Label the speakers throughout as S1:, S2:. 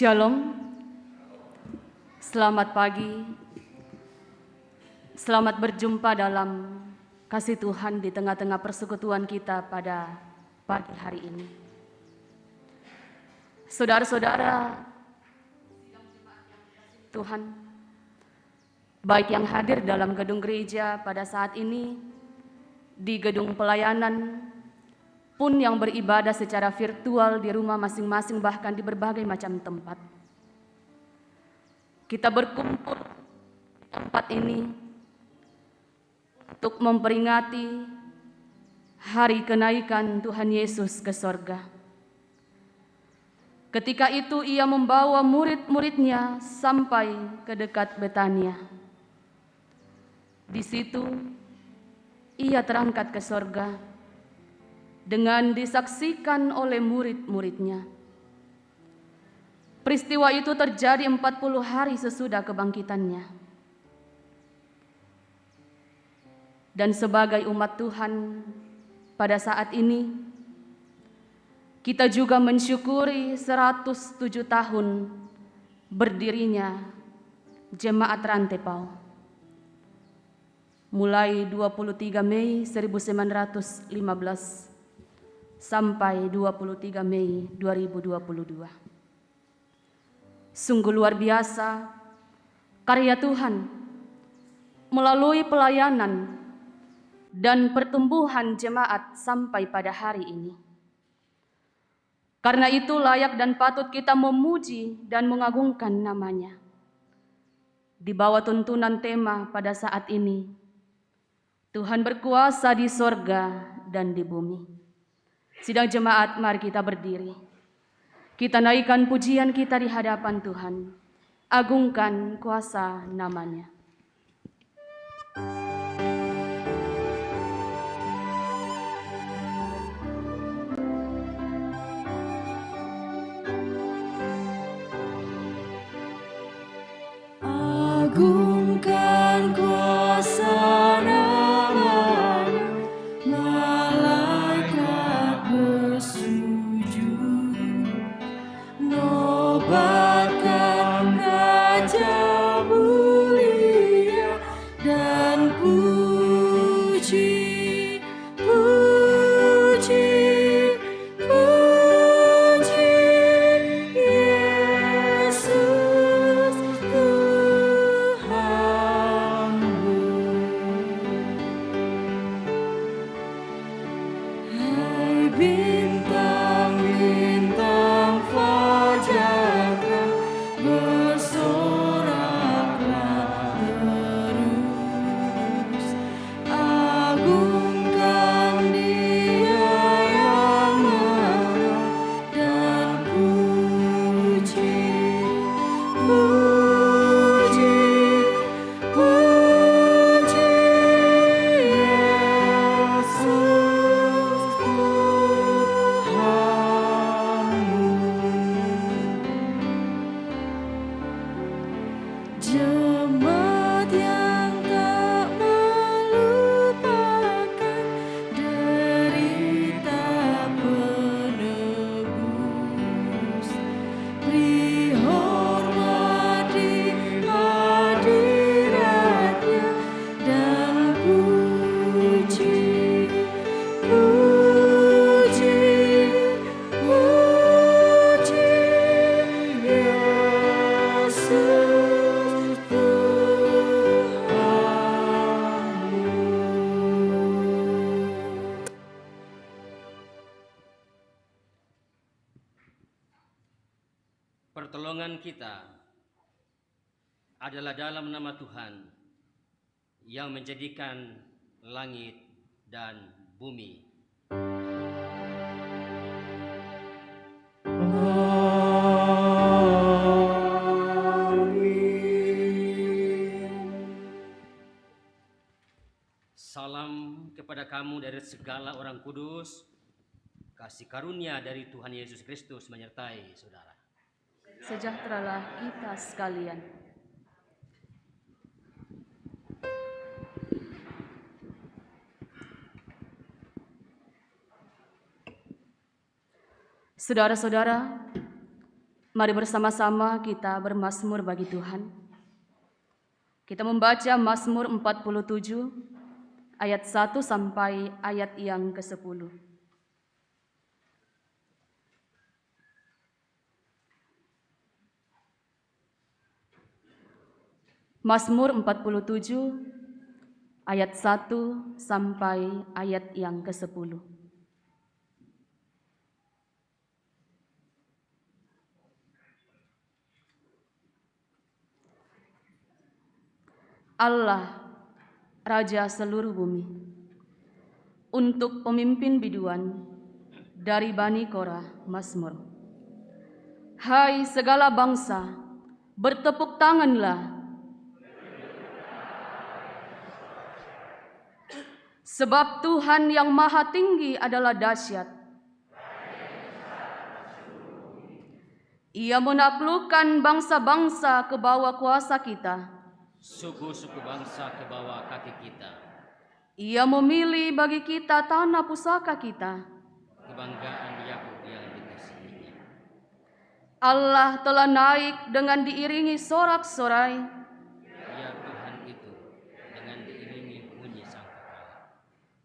S1: Shalom, selamat pagi, selamat berjumpa dalam kasih Tuhan di tengah-tengah persekutuan kita pada pagi hari ini. Saudara-saudara Tuhan, baik yang hadir dalam gedung gereja pada saat ini, di gedung pelayanan, pun yang beribadah secara virtual di rumah masing-masing, bahkan di berbagai macam tempat. Kita berkumpul di tempat ini untuk memperingati hari kenaikan Tuhan Yesus ke sorga. Ketika itu ia membawa murid-muridnya sampai ke dekat Betania. Di situ ia terangkat ke sorga dengan disaksikan oleh murid-muridnya. Peristiwa itu terjadi 40 hari sesudah kebangkitannya. Dan sebagai umat Tuhan pada saat ini, kita juga mensyukuri 107 tahun berdirinya Jemaat Rantepau. Mulai 23 Mei 1915 sampai 23 Mei 2022. Sungguh luar biasa karya Tuhan melalui pelayanan dan pertumbuhan jemaat sampai pada hari ini. Karena itu layak dan patut kita memuji dan mengagungkan namanya. Di bawah tuntunan tema pada saat ini, Tuhan berkuasa di sorga dan di bumi. Sidang jemaat, mari kita berdiri. Kita naikkan pujian kita di hadapan Tuhan. Agungkan kuasa namanya.
S2: Agungkan kuasa namanya, malaikat bersujud, nobatkan Raja mulia dan puji, puji, puji Yesus Tuhanmu. Hai bintang-bintang fajar terang, bersoraklah terus. Agungkan Dia yang menang dan puji, puji, puji Yesus Tuhanmu. Jemaat yang tak melupakan derita penebus, beri hormat di hadiratnya dan puji, puji, puji Yesus Tuhanmu.
S3: Pertolongan kita adalah dalam nama Tuhan yang menjadikan langit dan bumi. Salam kepada kamu dari segala orang kudus. Kasih karunia dari Tuhan Yesus Kristus menyertai saudara.
S1: Sejahteralah kita sekalian. Saudara-saudara, Mari bersama-sama kita bermazmur bagi Tuhan. Kita membaca Mazmur 47 ayat 1 sampai ayat yang ke-10. Mazmur 47 ayat 1 sampai ayat yang ke-10. Allah, Raja seluruh bumi, untuk pemimpin biduan dari Bani Korah, Mazmur. Hai segala bangsa, bertepuk tanganlah. Sebab Tuhan yang maha tinggi adalah dahsyat. Ia menaklukkan bangsa-bangsa ke bawah kuasa kita.
S3: Suku-suku bangsa ke bawah kaki kita.
S1: Ia memilih bagi kita tanah pusaka kita.
S3: Kebanggaan Yakub yang dikasihinya.
S1: Allah telah naik dengan diiringi sorak-sorai.
S3: Ya Tuhan itu dengan diiringi bunyi sangkakala.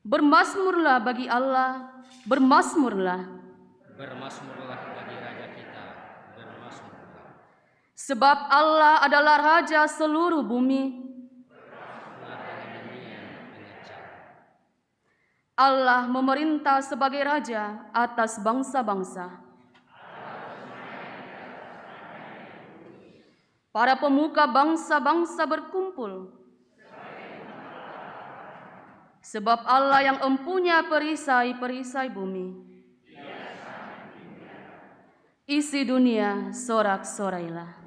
S1: Bermazmurlah bagi Allah, bermazmurlah.
S3: Bermazmurlah bagi Raja kita, bermazmurlah.
S1: Sebab Allah adalah Raja seluruh bumi. Allah memerintah sebagai Raja atas bangsa-bangsa. Para pemuka bangsa-bangsa berkumpul. Sebab Allah yang empunya perisai-perisai bumi. Isi dunia sorak-sorailah.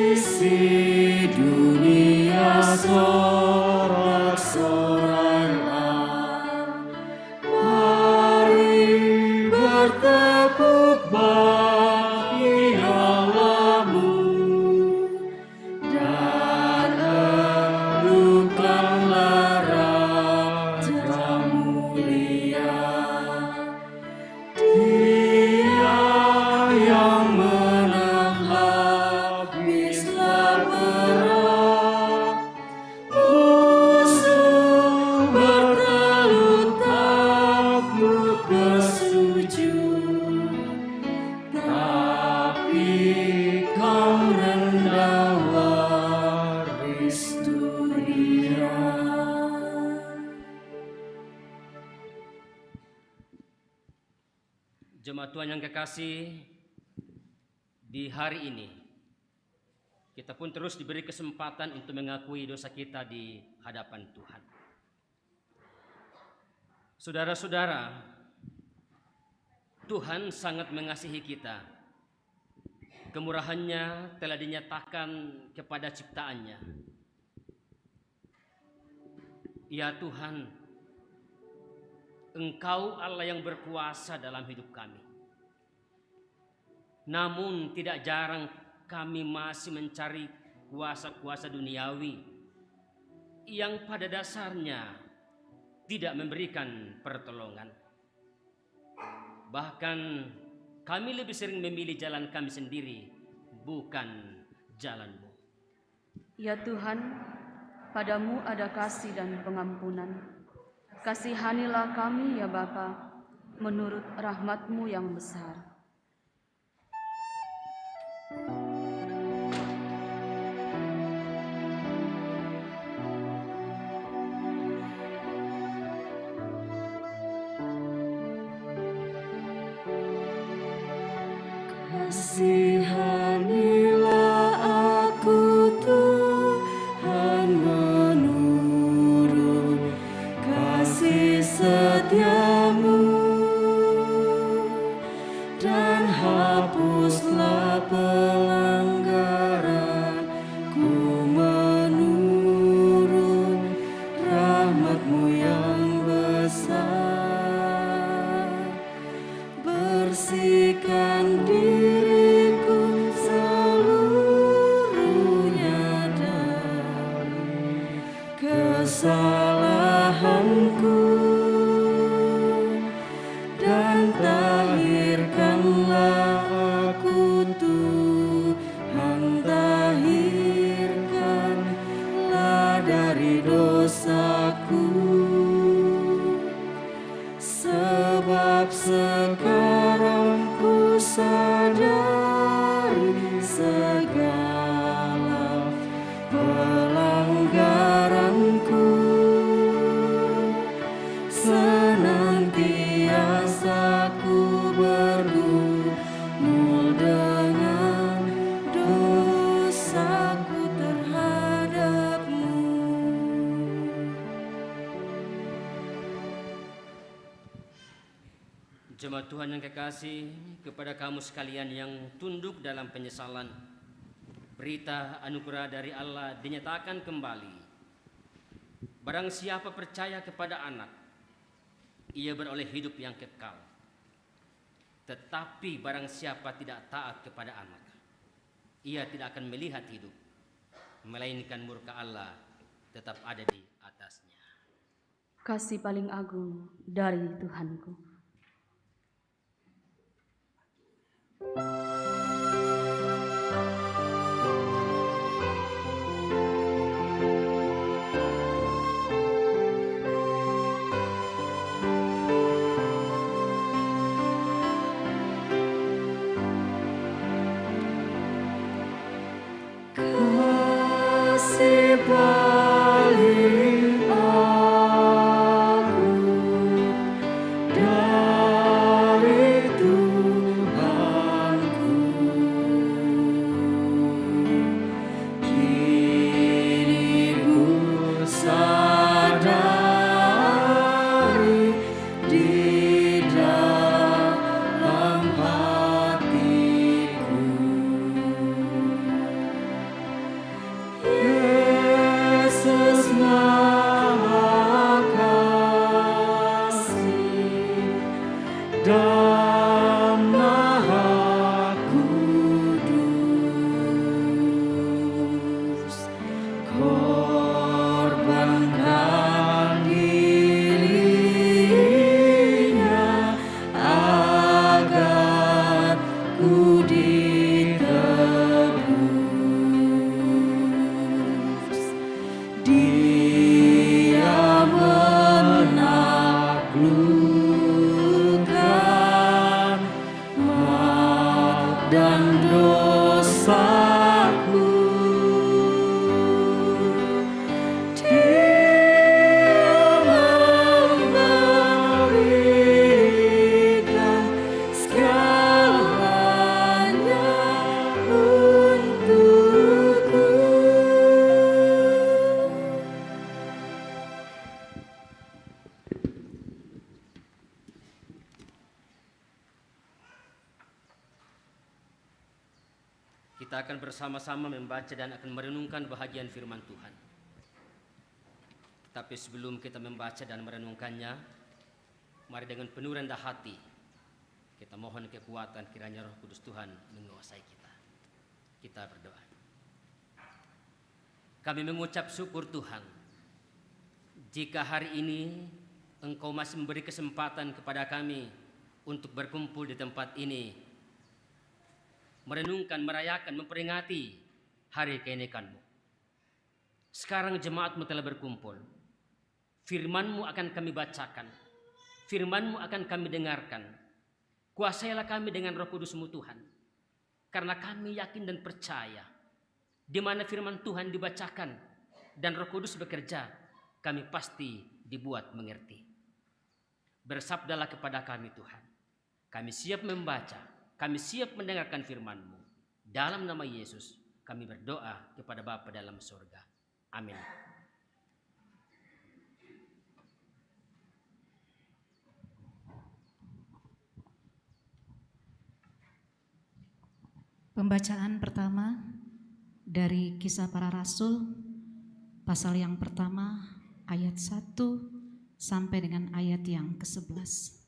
S2: Isi dunia sorak-sorailah, mari bertepuk bagi Allahmu dan elungkanlah Raja mulia. Dia yang menang habislah perang, musuh bertelut takluk bersujud, tapi kaum rendah waris dunia.
S3: Jemaat Tuhan yang kekasih, di hari ini kita pun terus diberi kesempatan untuk mengakui dosa kita di hadapan Tuhan. Saudara-saudara, Tuhan sangat mengasihi kita. Kemurahannya telah dinyatakan kepada ciptaannya. Ya Tuhan, Engkau Allah yang berkuasa dalam hidup kami. Namun tidak jarang kami masih mencari kuasa-kuasa duniawi yang pada dasarnya tidak memberikan pertolongan. Bahkan kami lebih sering memilih jalan kami sendiri, bukan jalan-Mu.
S1: Ya Tuhan, padamu ada kasih dan pengampunan. Kasihanilah kami ya Bapa, menurut rahmat-Mu yang besar.
S2: Kasihanilah aku Tuhan, menurut kasih setia-Mu, dan hapuslah pelanggaranku menurut rahmat-Mu yang besar. Bersihkan diriku seluruhnya segala pelanggaranku, senantiasa ku bergumul dengan dosaku terhadap-Mu.
S3: Jemaat Tuhan yang kekasih, kepada kamu sekalian yang tunduk dalam penyesalan, berita anugerah dari Allah dinyatakan kembali. Barang siapa percaya kepada Anak, ia beroleh hidup yang kekal. Tetapi barang siapa tidak taat kepada Anak, ia tidak akan melihat hidup, melainkan murka Allah tetap ada di atasnya.
S1: Kasih paling agung dari Tuhanku.
S2: Kasih paling agung dari Tuhanku, kini ku sadari di dalam hatiku. Yesus Maha Kasih dan Maha Kudus, korbankan dirinya agar ku ditebus. Dia menaklukkan maut dan dosaku. Dia memberikan segalanya untukku.
S3: Kita akan bersama-sama membaca dan akan merenungkan bahagian firman Tuhan. Tapi sebelum kita membaca dan merenungkannya, mari dengan penuh rendah hati kita mohon kekuatan kiranya Roh Kudus Tuhan menguasai kita. Kita berdoa. Kami mengucap syukur Tuhan, jika hari ini Engkau masih memberi kesempatan kepada kami untuk berkumpul di tempat ini, merenungkan, merayakan, memperingati hari keenekan-Mu. Sekarang jemaat-Mu telah berkumpul. Firman-Mu akan kami bacakan. Firman-Mu akan kami dengarkan. Kuasailah kami dengan Roh Kudus-Mu Tuhan. Karena kami yakin dan percaya, di mana firman Tuhan dibacakan dan Roh Kudus bekerja, kami pasti dibuat mengerti. Bersabdalah kepada kami Tuhan. Kami siap membaca, kami siap mendengarkan firman-Mu. Dalam nama Yesus kami berdoa kepada Bapa dalam surga. Amin.
S4: Pembacaan pertama dari Kisah Para Rasul, pasal yang pertama, ayat 1 sampai dengan ayat yang ke-11.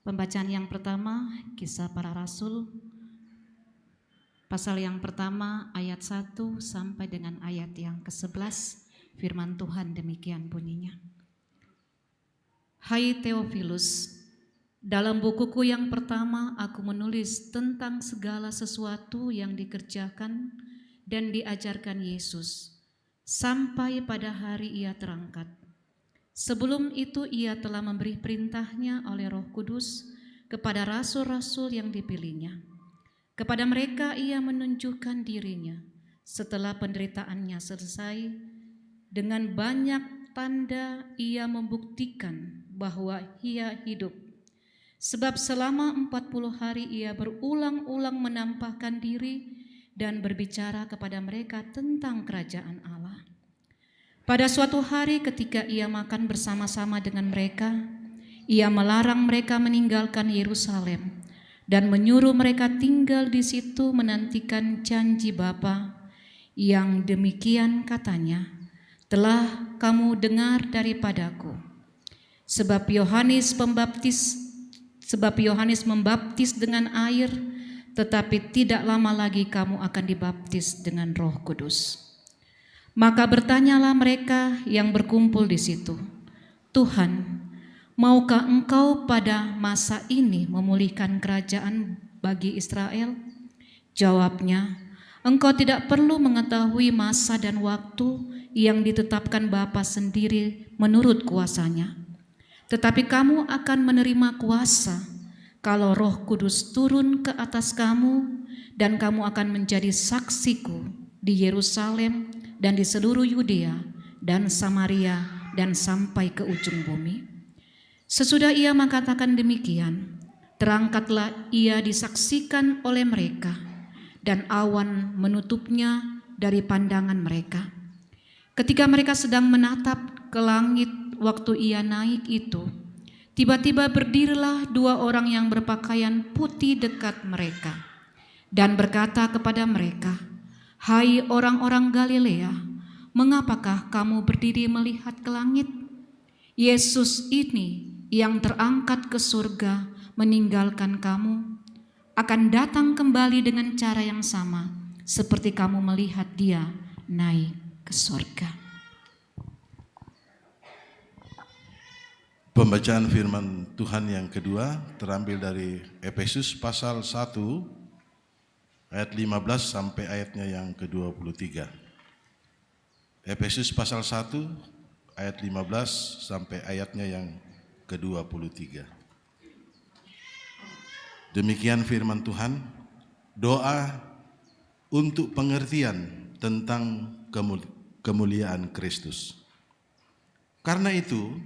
S4: Pembacaan yang pertama, Kisah Para Rasul, pasal yang pertama, ayat 1 sampai dengan ayat yang ke-11, firman Tuhan demikian bunyinya. Hai Theophilus, dalam bukuku yang pertama aku menulis tentang segala sesuatu yang dikerjakan dan diajarkan Yesus sampai pada hari ia terangkat. Sebelum itu ia telah memberi perintahnya oleh Roh Kudus kepada rasul-rasul yang dipilihnya. Kepada mereka ia menunjukkan dirinya setelah penderitaannya selesai. Dengan banyak tanda ia membuktikan bahwa ia hidup. Sebab selama 40 hari ia berulang-ulang menampakkan diri dan berbicara kepada mereka tentang kerajaan Allah. Pada suatu hari ketika ia makan bersama-sama dengan mereka, ia melarang mereka meninggalkan Yerusalem dan menyuruh mereka tinggal di situ menantikan janji Bapa yang demikian katanya, telah kamu dengar daripadaku. Sebab Yohanes membaptis dengan air, tetapi tidak lama lagi kamu akan dibaptis dengan Roh Kudus. Maka bertanyalah mereka yang berkumpul di situ, Tuhan, maukah Engkau pada masa ini memulihkan kerajaan bagi Israel? Jawabnya, Engkau tidak perlu mengetahui masa dan waktu yang ditetapkan Bapa sendiri menurut kuasanya. Tetapi kamu akan menerima kuasa kalau Roh Kudus turun ke atas kamu, dan kamu akan menjadi saksiku di Yerusalem dan di seluruh Yudea dan Samaria dan sampai ke ujung bumi. Sesudah ia mengatakan demikian, terangkatlah ia disaksikan oleh mereka, dan awan menutupnya dari pandangan mereka. Ketika mereka sedang menatap ke langit waktu ia naik itu, tiba-tiba berdirilah 2 orang yang berpakaian putih dekat mereka dan berkata kepada mereka, Hai orang-orang Galilea, mengapakah kamu berdiri melihat ke langit? Yesus ini yang terangkat ke surga meninggalkan kamu, akan datang kembali dengan cara yang sama seperti kamu melihat dia naik ke surga.
S5: Pembacaan firman Tuhan yang kedua terambil dari Efesus pasal 1 ayat 15 sampai ayatnya yang ke-23. Efesus pasal 1 ayat 15 sampai ayatnya yang ke-23. Demikian firman Tuhan, doa untuk pengertian tentang kemuliaan Kristus. Karena itu,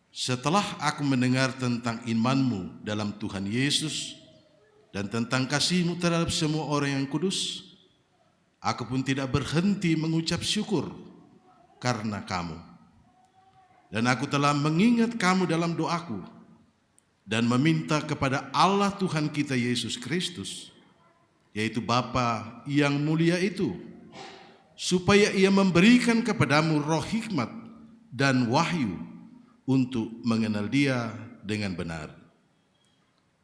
S5: setelah aku mendengar tentang imanmu dalam Tuhan Yesus dan tentang kasihmu terhadap semua orang yang kudus, aku pun tidak berhenti mengucap syukur karena kamu. Dan aku telah mengingat kamu dalam doaku dan meminta kepada Allah Tuhan kita Yesus Kristus, yaitu Bapa yang mulia itu, supaya ia memberikan kepadamu roh hikmat dan wahyu untuk mengenal dia dengan benar.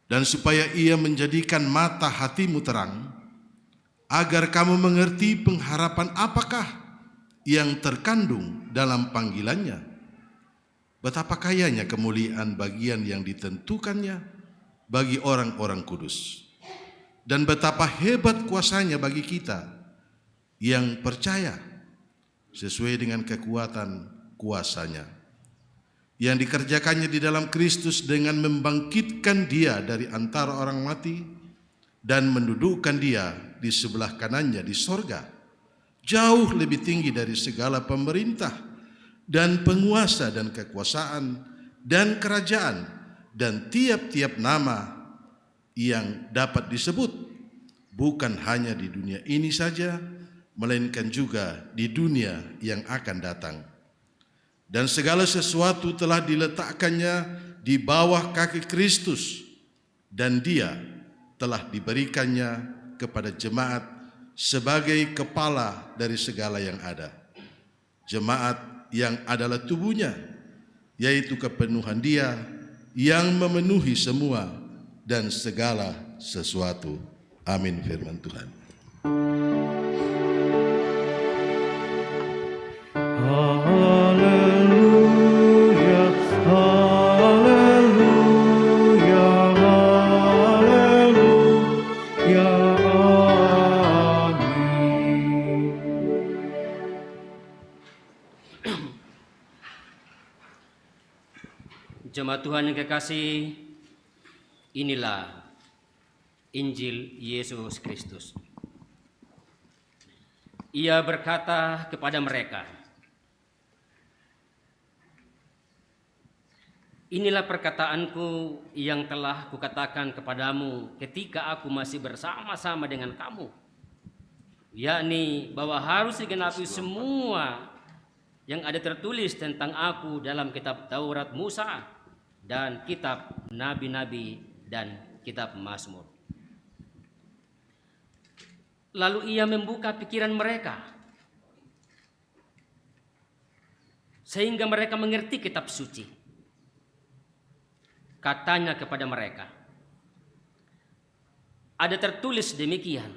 S5: Dan supaya ia menjadikan mata hatimu terang, agar kamu mengerti pengharapan apakah yang terkandung dalam panggilannya, betapa kayanya kemuliaan bagian yang ditentukannya bagi orang-orang kudus, dan betapa hebat kuasanya bagi kita yang percaya sesuai dengan kekuatan kuasanya yang dikerjakannya di dalam Kristus dengan membangkitkan dia dari antara orang mati dan mendudukkan dia di sebelah kanannya di sorga, jauh lebih tinggi dari segala pemerintah dan penguasa dan kekuasaan dan kerajaan dan tiap-tiap nama yang dapat disebut, bukan hanya di dunia ini saja, melainkan juga di dunia yang akan datang. Dan segala sesuatu telah diletakkannya di bawah kaki Kristus, dan dia telah diberikannya kepada jemaat sebagai kepala dari segala yang ada. Jemaat yang adalah tubuhnya, yaitu kepenuhan dia yang memenuhi semua dan segala sesuatu. Amin firman Tuhan.
S2: Haleluya, haleluya, haleluya, amin.
S3: Jemaat Tuhan yang kekasih, inilah Injil Yesus Kristus. Ia berkata kepada mereka, "Inilah perkataanku yang telah kukatakan kepadamu ketika aku masih bersama-sama dengan kamu, yakni bahwa harus digenapi semua yang ada tertulis tentang aku dalam kitab Taurat Musa dan kitab nabi-nabi dan kitab Mazmur." Lalu ia membuka pikiran mereka sehingga mereka mengerti kitab suci. Katanya kepada mereka, "Ada tertulis demikian,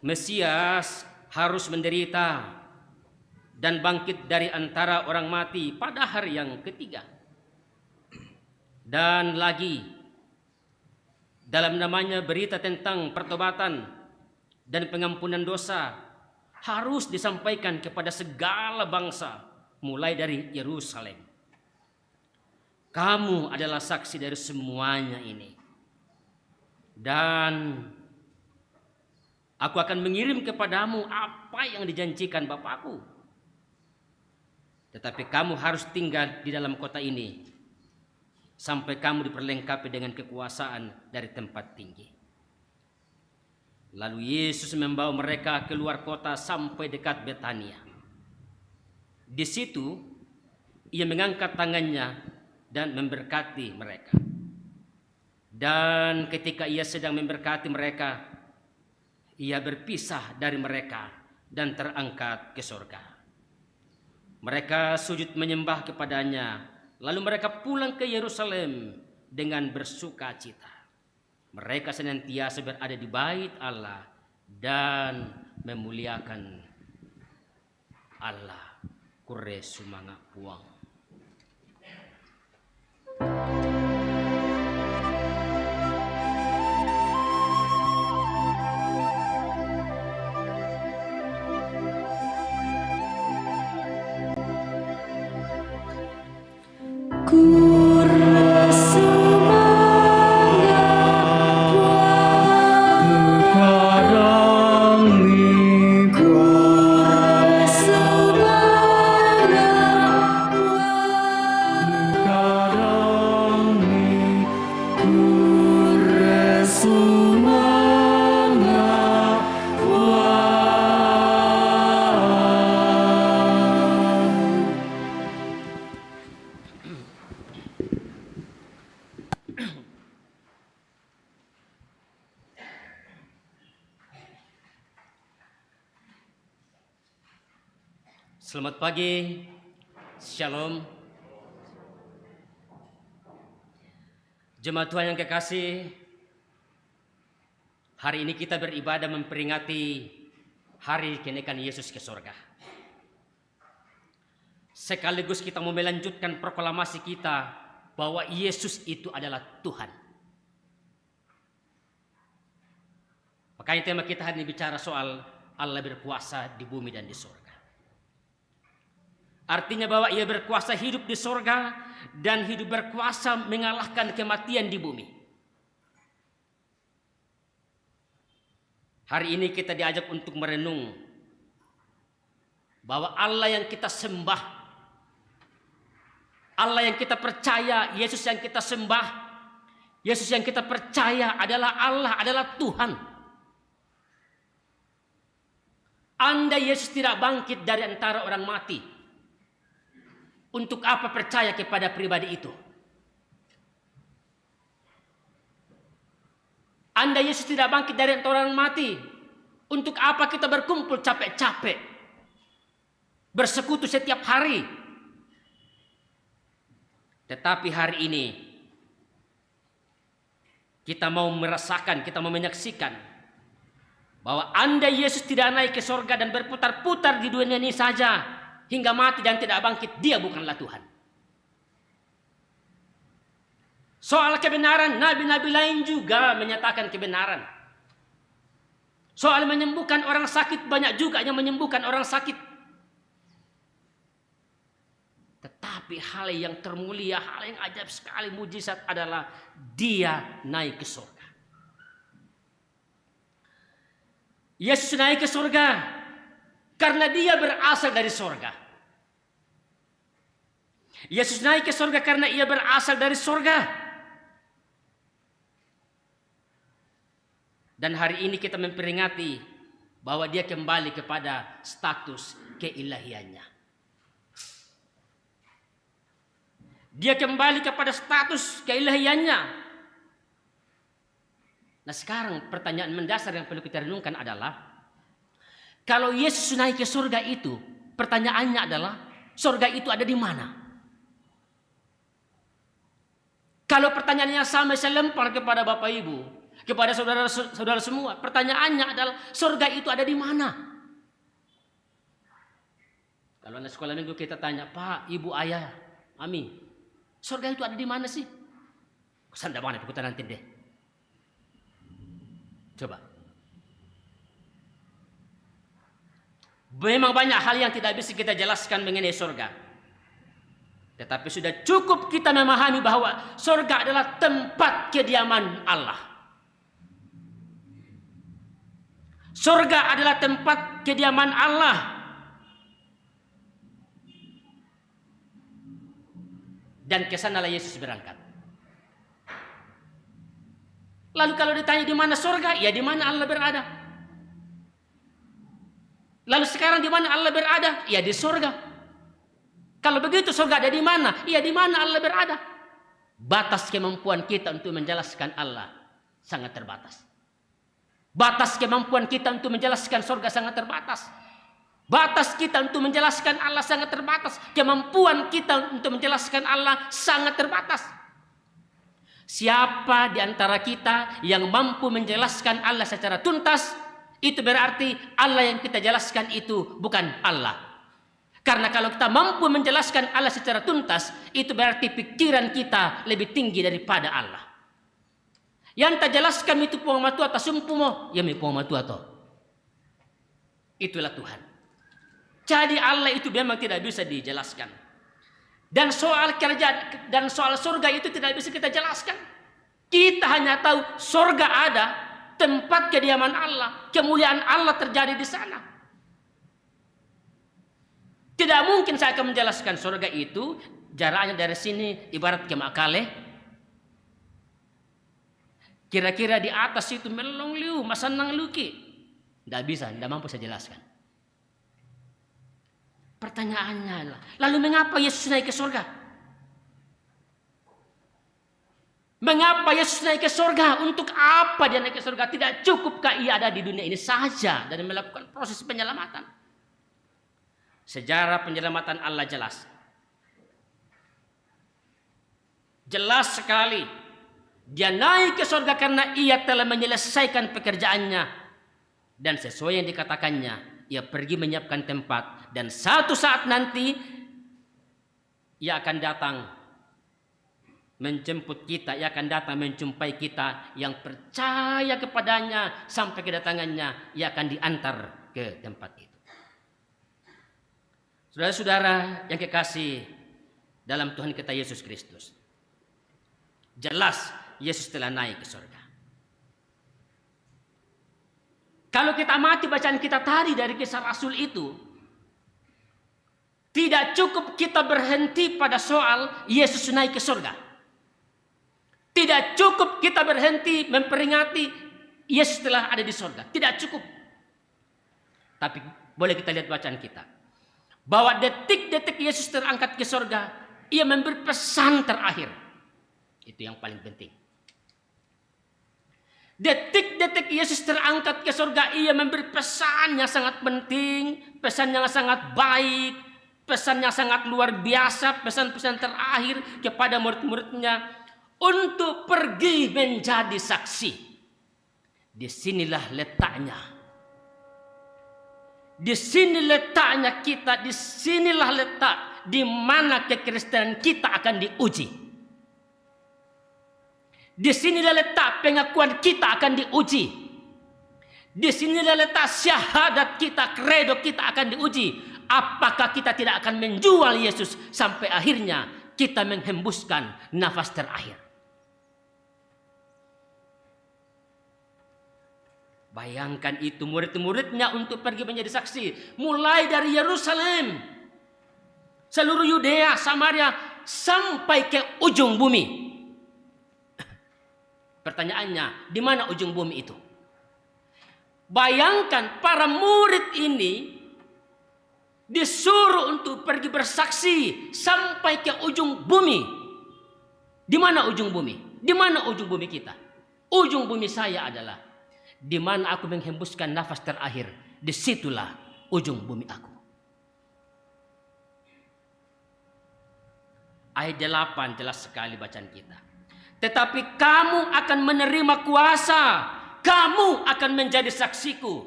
S3: Mesias harus menderita dan bangkit dari antara orang mati pada hari yang ketiga. Dan lagi, dalam namanya berita tentang pertobatan dan pengampunan dosa harus disampaikan kepada segala bangsa mulai dari Yerusalem. Kamu adalah saksi dari semuanya ini. Dan aku akan mengirim kepadamu apa yang dijanjikan Bapakku. Tetapi kamu harus tinggal di dalam kota ini sampai kamu diperlengkapi dengan kekuasaan dari tempat tinggi." Lalu Yesus membawa mereka keluar kota sampai dekat Betania. Di situ ia mengangkat tangannya dan memberkati mereka. Dan ketika ia sedang memberkati mereka, ia berpisah dari mereka dan terangkat ke surga. Mereka sujud menyembah kepadanya, lalu mereka pulang ke Yerusalem dengan bersuka cita. Mereka senantiasa berada di bait Allah dan memuliakan Allah. Kure sumanga puang. Selamat pagi, Shalom. Jemaat Tuhan yang kekasih, hari ini kita beribadah memperingati hari kenaikan Yesus ke surga. Sekaligus kita mau melanjutkan proklamasi kita bahwa Yesus itu adalah Tuhan. Makanya tema kita hari ini bicara soal Allah berkuasa di bumi dan di surga. Artinya bahwa ia berkuasa hidup di surga dan hidup berkuasa mengalahkan kematian di bumi. Hari ini kita diajak untuk merenung bahwa Allah yang kita sembah, Allah yang kita percaya, Yesus yang kita sembah, Yesus yang kita percaya adalah Allah, adalah Tuhan. Andai Yesus tidak bangkit dari antara orang mati, untuk apa percaya kepada pribadi itu? Andai Yesus tidak bangkit dari antara orang mati, untuk apa kita berkumpul capek-capek, bersekutu setiap hari? Tetapi hari ini kita mau merasakan, kita mau menyaksikan bahwa andai Yesus tidak naik ke surga dan berputar-putar di dunia ini saja hingga mati dan tidak bangkit, dia bukanlah Tuhan. Soal kebenaran, nabi-nabi lain juga menyatakan kebenaran. Soal menyembuhkan orang sakit, banyak juga yang menyembuhkan orang sakit. Tetapi hal yang termulia, hal yang ajaib sekali, mujizat adalah dia naik ke surga. Yesus naik ke surga karena dia berasal dari surga. Yesus naik ke surga karena ia berasal dari surga. Dan hari ini kita memperingati bahwa dia kembali kepada status keilahiannya. Dia kembali kepada status keilahiannya. Nah sekarang pertanyaan mendasar yang perlu kita renungkan adalah, kalau Yesus naik ke surga itu, pertanyaannya adalah, surga itu ada di mana? Kalau pertanyaannya sama, saya lempar kepada Bapak Ibu, kepada saudara-saudara semua, pertanyaannya adalah, surga itu ada di mana? Kalau anak sekolah minggu kita tanya, Pak, Ibu, Ayah, Mami, surga itu ada di mana sih? Sanda mana kita nanti deh. Coba. Memang banyak hal yang tidak bisa kita jelaskan mengenai surga. Tetapi sudah cukup kita memahami bahwa surga adalah tempat kediaman Allah. Surga adalah tempat kediaman Allah. Dan ke sanalah Yesus berangkat. Lalu kalau ditanya di mana surga, ya di mana Allah berada. Lalu sekarang di mana Allah berada? Ya di surga. Kalau begitu surga ada di mana? Ya di mana Allah berada. Batas kemampuan kita untuk menjelaskan Allah sangat terbatas. Batas kemampuan kita untuk menjelaskan surga sangat terbatas. Batas kita untuk menjelaskan Allah sangat terbatas. Kemampuan kita untuk menjelaskan Allah sangat terbatas. Siapa di antara kita yang mampu menjelaskan Allah secara tuntas, itu berarti Allah yang kita jelaskan itu bukan Allah. Karena kalau kita mampu menjelaskan Allah secara tuntas, itu berarti pikiran kita lebih tinggi daripada Allah. Yang tak jelaskan itu puang matu atau sumpumo, ya mi puang matu atau. Itulah Tuhan. Jadi Allah itu memang tidak bisa dijelaskan. Dan soal kerja dan soal surga itu tidak bisa kita jelaskan. Kita hanya tahu surga ada, tempat kediaman Allah, kemuliaan Allah terjadi di sana. Tidak mungkin saya akan menjelaskan surga itu jaraknya dari sini ibarat ke Makale. Kira-kira di atas itu melong liu, masanang luki. Tidak bisa, tidak mampu saya jelaskan. Pertanyaannya adalah, lalu mengapa Yesus naik ke surga? Mengapa Yesus naik ke surga? Untuk apa dia naik ke surga? Tidak cukupkah ia ada di dunia ini saja dan melakukan proses penyelamatan? Sejarah penyelamatan Allah jelas. Jelas sekali. Dia naik ke surga karena ia telah menyelesaikan pekerjaannya. Dan sesuai yang dikatakannya, ia pergi menyiapkan tempat. Dan satu saat nanti ia akan datang menjemput kita, ia akan datang menjumpai kita yang percaya kepadanya sampai kedatangannya, ia akan diantar ke tempat itu. Saudara-saudara yang kekasih dalam Tuhan kita Yesus Kristus, jelas Yesus telah naik ke surga. Kalau kita amati bacaan kita tadi dari Kisah Rasul itu, tidak cukup kita berhenti pada soal Yesus naik ke surga. Tidak cukup kita berhenti memperingati Yesus telah ada di surga. Tidak cukup. Tapi boleh kita lihat bacaan kita. Bahwa detik-detik Yesus terangkat ke surga, ia memberi pesan terakhir. Itu yang paling penting. Detik-detik Yesus terangkat ke surga, ia memberi pesan yang sangat penting, pesan yang sangat baik, pesan yang sangat luar biasa, pesan-pesan terakhir kepada murid-muridnya untuk pergi menjadi saksi. Disinilah letaknya. Di sini letaknya kita, di sinilah letak di mana kekristenan kita akan diuji. Di sinilah letak pengakuan kita akan diuji. Di sinilah letak syahadat kita, kredo kita akan diuji. Apakah kita tidak akan menjual Yesus sampai akhirnya kita menghembuskan nafas terakhir. Bayangkan itu, murid-muridnya untuk pergi menjadi saksi. Mulai dari Yerusalem, seluruh Yudea, Samaria, sampai ke ujung bumi. Pertanyaannya, di mana ujung bumi itu? Bayangkan para murid ini disuruh untuk pergi bersaksi sampai ke ujung bumi. Di mana ujung bumi? Di mana ujung bumi kita? Ujung bumi saya adalah di mana aku menghembuskan nafas terakhir. Disitulah ujung bumi aku. Ayat 8 jelas sekali bacaan kita. Tetapi kamu akan menerima kuasa. Kamu akan menjadi saksiku.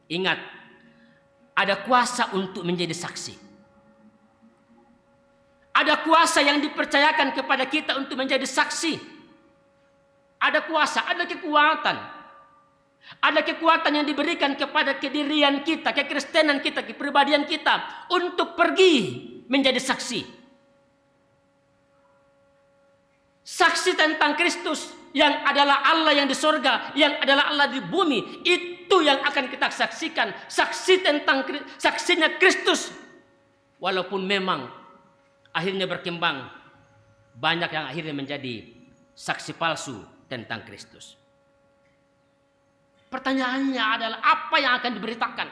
S3: Ingat, ada kuasa untuk menjadi saksi. Ada kuasa yang dipercayakan kepada kita untuk menjadi saksi. Ada kuasa, ada kekuatan. Ada kekuatan yang diberikan kepada kedirian kita, kekristenan kita, kepribadian kita untuk pergi menjadi saksi. Saksi tentang Kristus yang adalah Allah yang di sorga, yang adalah Allah di bumi. Itu yang akan kita saksikan. Saksinya Kristus. Walaupun memang akhirnya berkembang, banyak yang akhirnya menjadi saksi palsu tentang Kristus. Pertanyaannya adalah apa yang akan diberitakan?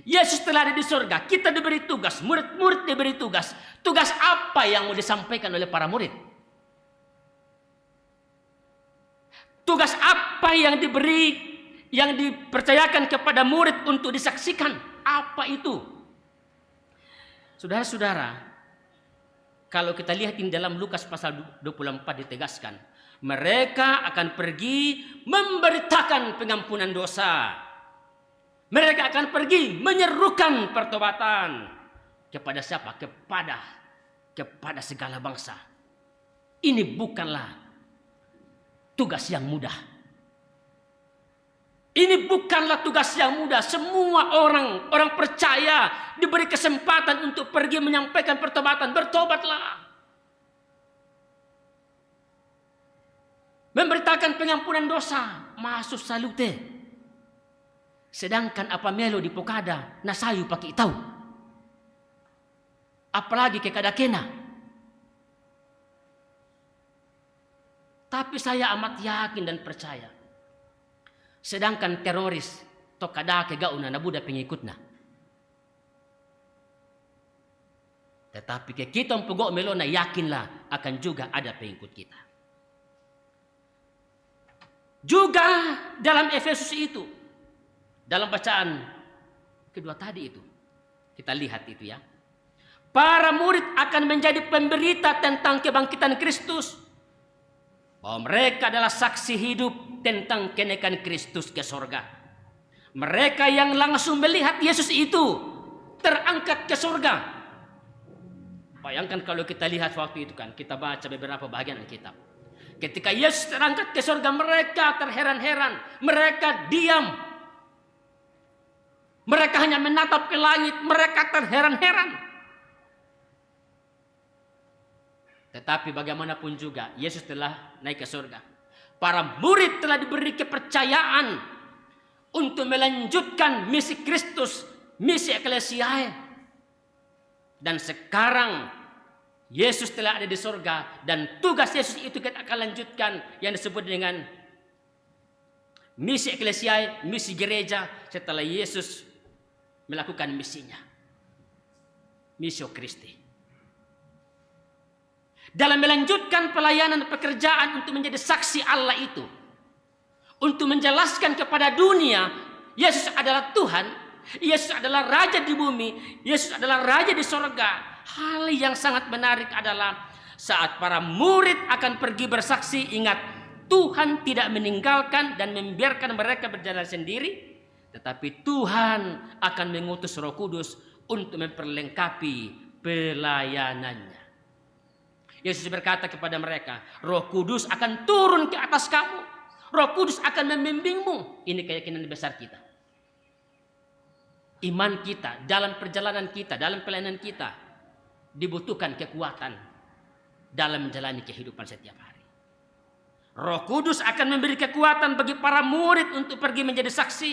S3: Yesus telah ada di sorga, kita diberi tugas, murid-murid diberi tugas. Tugas apa yang mau disampaikan oleh para murid? Tugas apa yang diberi, yang dipercayakan kepada murid untuk disaksikan? Apa itu? Saudara-saudara, kalau kita lihat di dalam Lukas pasal 24 ditegaskan, mereka akan pergi memberitakan pengampunan dosa. Mereka akan pergi menyerukan pertobatan. Kepada siapa? Kepada segala bangsa. Ini bukanlah tugas yang mudah. Ini bukanlah tugas yang mudah. Semua orang percaya diberi kesempatan untuk pergi menyampaikan pertobatan. Bertobatlah. Memberitakan pengampunan dosa. Masuk salute. Sedangkan apa melo di pokada na sayu pakai tahu. Apalagi ke kada kena. Tapi saya amat yakin dan percaya. Sedangkan teroris to kada ke gauna na buda pengikutna. Tetapi ke kita pugok melo na yakinlah akan juga ada pengikut kita. Juga dalam Efesus itu, dalam bacaan kedua tadi itu, kita lihat itu ya. Para murid akan menjadi pemberita tentang kebangkitan Kristus. Bahwa mereka adalah saksi hidup tentang kenaikan Kristus ke sorga. Mereka yang langsung melihat Yesus itu terangkat ke sorga. Bayangkan kalau kita lihat waktu itu kan, kita baca beberapa bagian kitab. Ketika Yesus terangkat ke sorga, mereka terheran-heran, mereka diam. Mereka hanya menatap ke langit, mereka terheran-heran. Tetapi bagaimanapun juga, Yesus telah naik ke surga. Para murid telah diberi kepercayaan untuk melanjutkan misi Kristus, misi eklesiae. Dan sekarang Yesus telah ada di surga dan tugas Yesus itu kita akan lanjutkan yang disebut dengan misi eklesiae, misi gereja setelah Yesus melakukan misinya. Missio Christi. Dalam melanjutkan pelayanan pekerjaan untuk menjadi saksi Allah itu. Untuk menjelaskan kepada dunia, Yesus adalah Tuhan, Yesus adalah Raja di bumi, Yesus adalah Raja di sorga. Hal yang sangat menarik adalah saat para murid akan pergi bersaksi, ingat, Tuhan tidak meninggalkan dan membiarkan mereka berjalan sendiri. Tetapi Tuhan akan mengutus Roh Kudus untuk memperlengkapi pelayanannya. Yesus berkata kepada mereka, Roh Kudus akan turun ke atas kamu. Roh Kudus akan membimbingmu. Ini keyakinan besar kita. Iman kita, dalam perjalanan kita, dalam pelayanan kita, dibutuhkan kekuatan dalam menjalani kehidupan setiap hari. Roh Kudus akan memberi kekuatan bagi para murid untuk pergi menjadi saksi,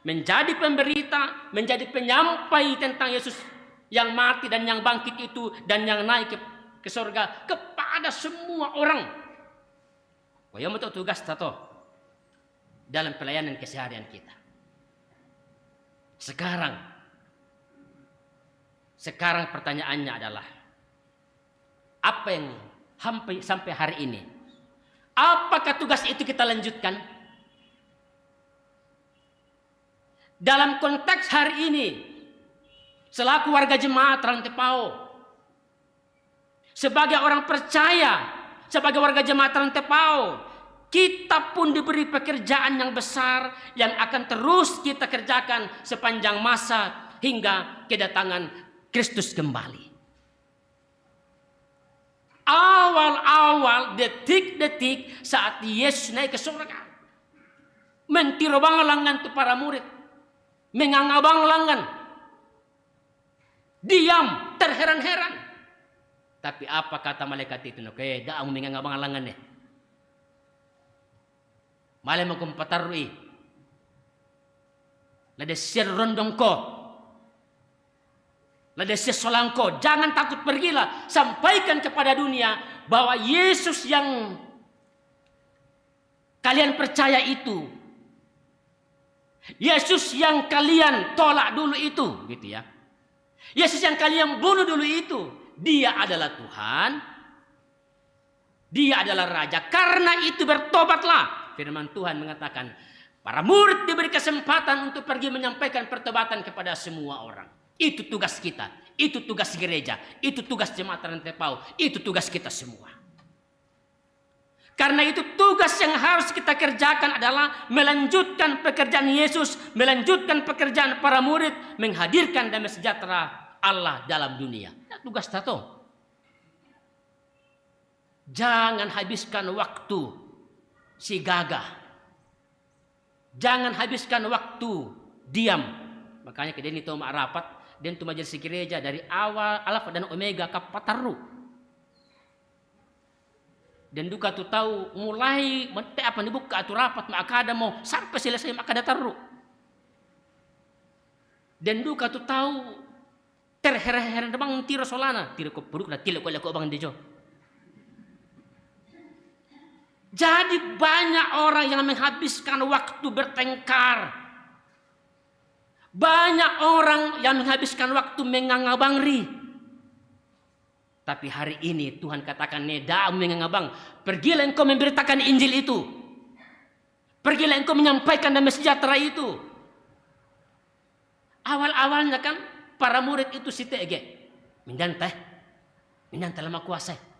S3: menjadi pemberita, menjadi penyampai tentang Yesus yang mati dan yang bangkit itu dan yang naik ke surga kepada semua orang. Kaya mo tugas tato dalam pelayanan keseharian kita. Sekarang pertanyaannya adalah, apa yang sampai hari ini, apakah tugas itu kita lanjutkan? Dalam konteks hari ini, selaku warga jemaat Rantepao, sebagai orang percaya, sebagai warga jemaat Rantepao, kita pun diberi pekerjaan yang besar yang akan terus kita kerjakan sepanjang masa hingga kedatangan Kristus kembali. Awal-awal, detik-detik saat Yesus naik ke surga, mentirobang langan tu para murid, mengangabang langan, diam, terheran-heran. Tapi apa kata malaikat itu? Oke, daang mengangabang langan nih. Malay mo kumpatarui. Lada siya rondong ko. Lada siya solangko. Jangan takut, pergilah. Sampaikan kepada dunia bahwa Yesus yang kalian percaya itu, Yesus yang kalian tolak dulu itu, gitu ya. Yesus yang kalian bunuh dulu itu, Dia adalah Tuhan, Dia adalah Raja. Karena itu bertobatlah. Firman Tuhan mengatakan, para murid diberi kesempatan untuk pergi menyampaikan pertobatan kepada semua orang. Itu tugas kita, itu tugas gereja, itu tugas jemaat Rantepao, itu tugas kita semua. Karena itu tugas yang harus kita kerjakan adalah melanjutkan pekerjaan Yesus, melanjutkan pekerjaan para murid, menghadirkan damai sejahtera Allah dalam dunia. Nah, tugas tato. Jangan habiskan waktu si gagah. Jangan habiskan waktu diam. Makanya keden itu mak rapat dan tu majelis gereja dari awal alfa dan omega kapataru. Dan duka tu tahu mulai mete apa dibuka tu rapat mak akada mau sampai selesai mak akada taru. Dan duka tu tahu terheran-heran bang tiro solana, tiro ko puruk na tilo ko bang dejo. Jadi banyak orang yang menghabiskan waktu bertengkar. Banyak orang yang menghabiskan waktu mengangabangri. Tapi hari ini Tuhan katakan, neda mengangabang. Pergilah engkau memberitakan Injil itu. Pergilah engkau menyampaikan damai sejahtera itu. Awal-awalnya kan para murid itu sitege. Mindantai lama kuasa.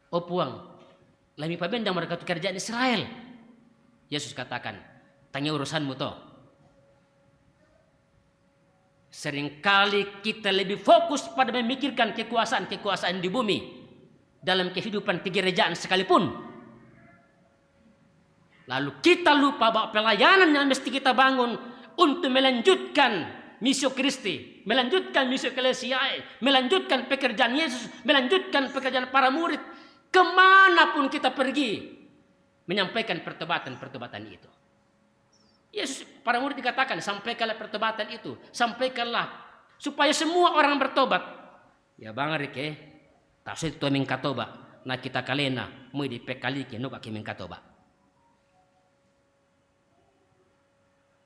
S3: O puang, lami pabendang mereka tu kerjaan Israel. Yesus katakan, tanya urusanmu toh. Seringkali kita lebih fokus pada memikirkan kekuasaan di bumi dalam kehidupan kegerejaan sekalipun. Lalu kita lupa bahwa pelayanan yang mesti kita bangun untuk melanjutkan misi Kristi, melanjutkan misi Eklesiae, melanjutkan pekerjaan Yesus, melanjutkan pekerjaan para murid. Kemanapun kita pergi menyampaikan pertobatan itu. Yesus, para murid dikatakan, sampaikanlah pertobatan itu, sampaikanlah supaya semua orang bertobat. Ya bang Rike, tak setu mengkatoba, na kita kalena, mau dipekali keno kaki mengkatoba.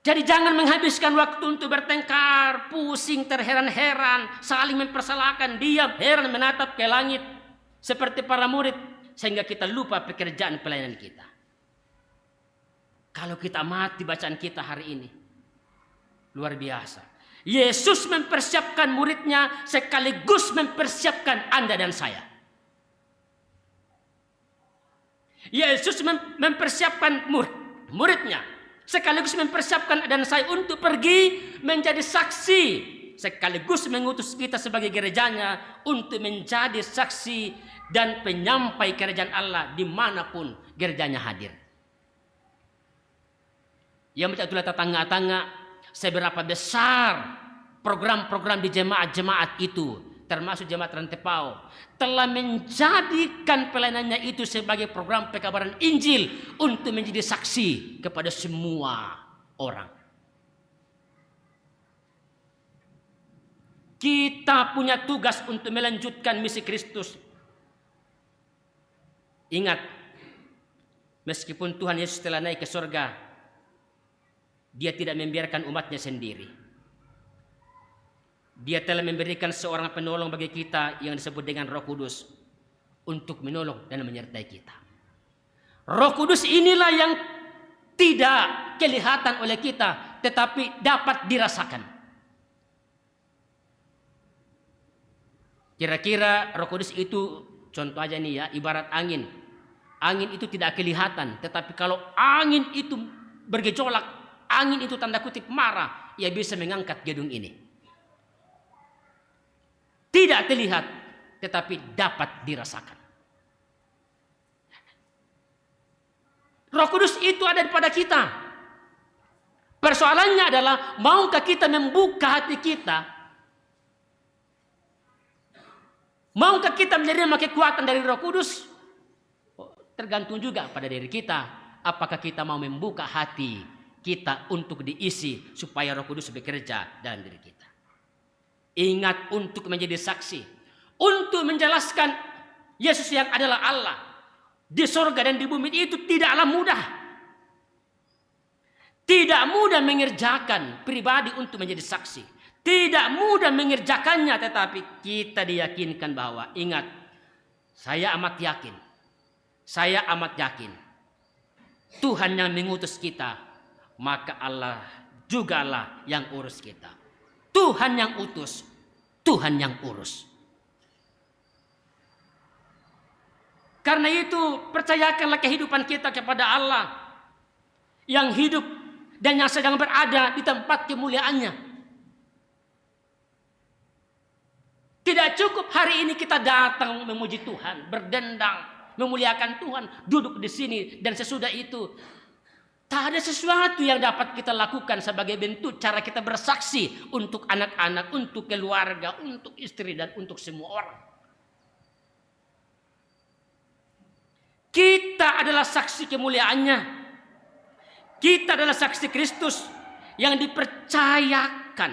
S3: Jadi jangan menghabiskan waktu untuk bertengkar, pusing, terheran-heran, saling mempersalahkan, diam, heran menatap ke langit. Seperti para murid, sehingga kita lupa pekerjaan pelayanan kita. Kalau kita mati bacaan kita hari ini, luar biasa. Yesus mempersiapkan muridnya sekaligus mempersiapkan Anda dan saya. Yesus mempersiapkan muridnya sekaligus mempersiapkan Anda dan saya untuk pergi menjadi saksi, sekaligus mengutus kita sebagai gerejanya untuk menjadi saksi dan penyampai kerajaan Allah dimanapun gerejanya hadir. Yang mencatatlah tetangga-tangga seberapa besar program-program di jemaat-jemaat itu termasuk jemaat Rantepao, telah menjadikan pelayanannya itu sebagai program pekabaran Injil untuk menjadi saksi kepada semua orang. Kita punya tugas untuk melanjutkan misi Kristus. Ingat, meskipun Tuhan Yesus telah naik ke surga, Dia tidak membiarkan umatnya sendiri. Dia telah memberikan seorang penolong bagi kita yang disebut dengan Roh Kudus untuk menolong dan menyertai kita. Roh Kudus inilah yang tidak kelihatan oleh kita, tetapi dapat dirasakan. Kira-kira Roh Kudus itu contoh aja nih ya, ibarat angin. Angin itu tidak kelihatan, tetapi kalau angin itu bergejolak, angin itu tanda kutip marah, ia bisa mengangkat gedung ini. Tidak terlihat, tetapi dapat dirasakan. Roh Kudus itu ada pada kita. Persoalannya adalah, maukah kita membuka hati kita? Maukah kita menerima kekuatan dari Roh Kudus? Tergantung juga pada diri kita. Apakah kita mau membuka hati kita untuk diisi supaya Roh Kudus bekerja dalam diri kita. Ingat, untuk menjadi saksi, untuk menjelaskan Yesus yang adalah Allah di surga dan di bumi itu tidaklah mudah. Tidak mudah mengerjakan pribadi untuk menjadi saksi. Tidak mudah mengerjakannya, tetapi kita diyakinkan bahwa, ingat, saya amat yakin Tuhan yang mengutus kita, maka Allah jugalah yang urus kita. Tuhan yang utus, Tuhan yang urus. Karena itu percayakanlah kehidupan kita kepada Allah yang hidup dan yang sedang berada di tempat kemuliaannya. Tidak cukup hari ini kita datang memuji Tuhan, berdendang, memuliakan Tuhan, duduk di sini, dan sesudah itu tak ada sesuatu yang dapat kita lakukan sebagai bentuk cara kita bersaksi untuk anak-anak, untuk keluarga, untuk istri, dan untuk semua orang. Kita adalah saksi kemuliaannya. Kita adalah saksi Kristus yang dipercayakan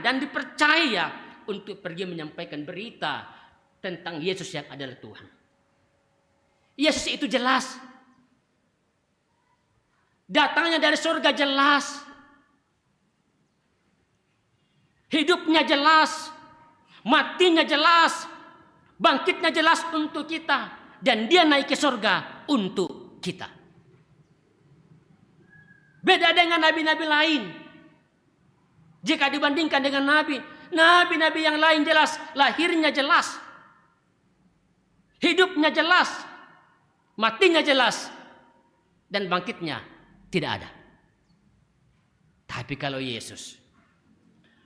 S3: dan dipercaya untuk pergi menyampaikan berita tentang Yesus yang adalah Tuhan. Yesus itu jelas. Datangnya dari surga jelas. Hidupnya jelas. Matinya jelas. Bangkitnya jelas untuk kita. Dan dia naik ke surga untuk kita. Beda dengan nabi-nabi lain. Jika dibandingkan dengan nabi-nabi yang lain jelas. Lahirnya jelas. Hidupnya jelas. Matinya jelas. Dan bangkitnya tidak ada. Tapi kalau Yesus,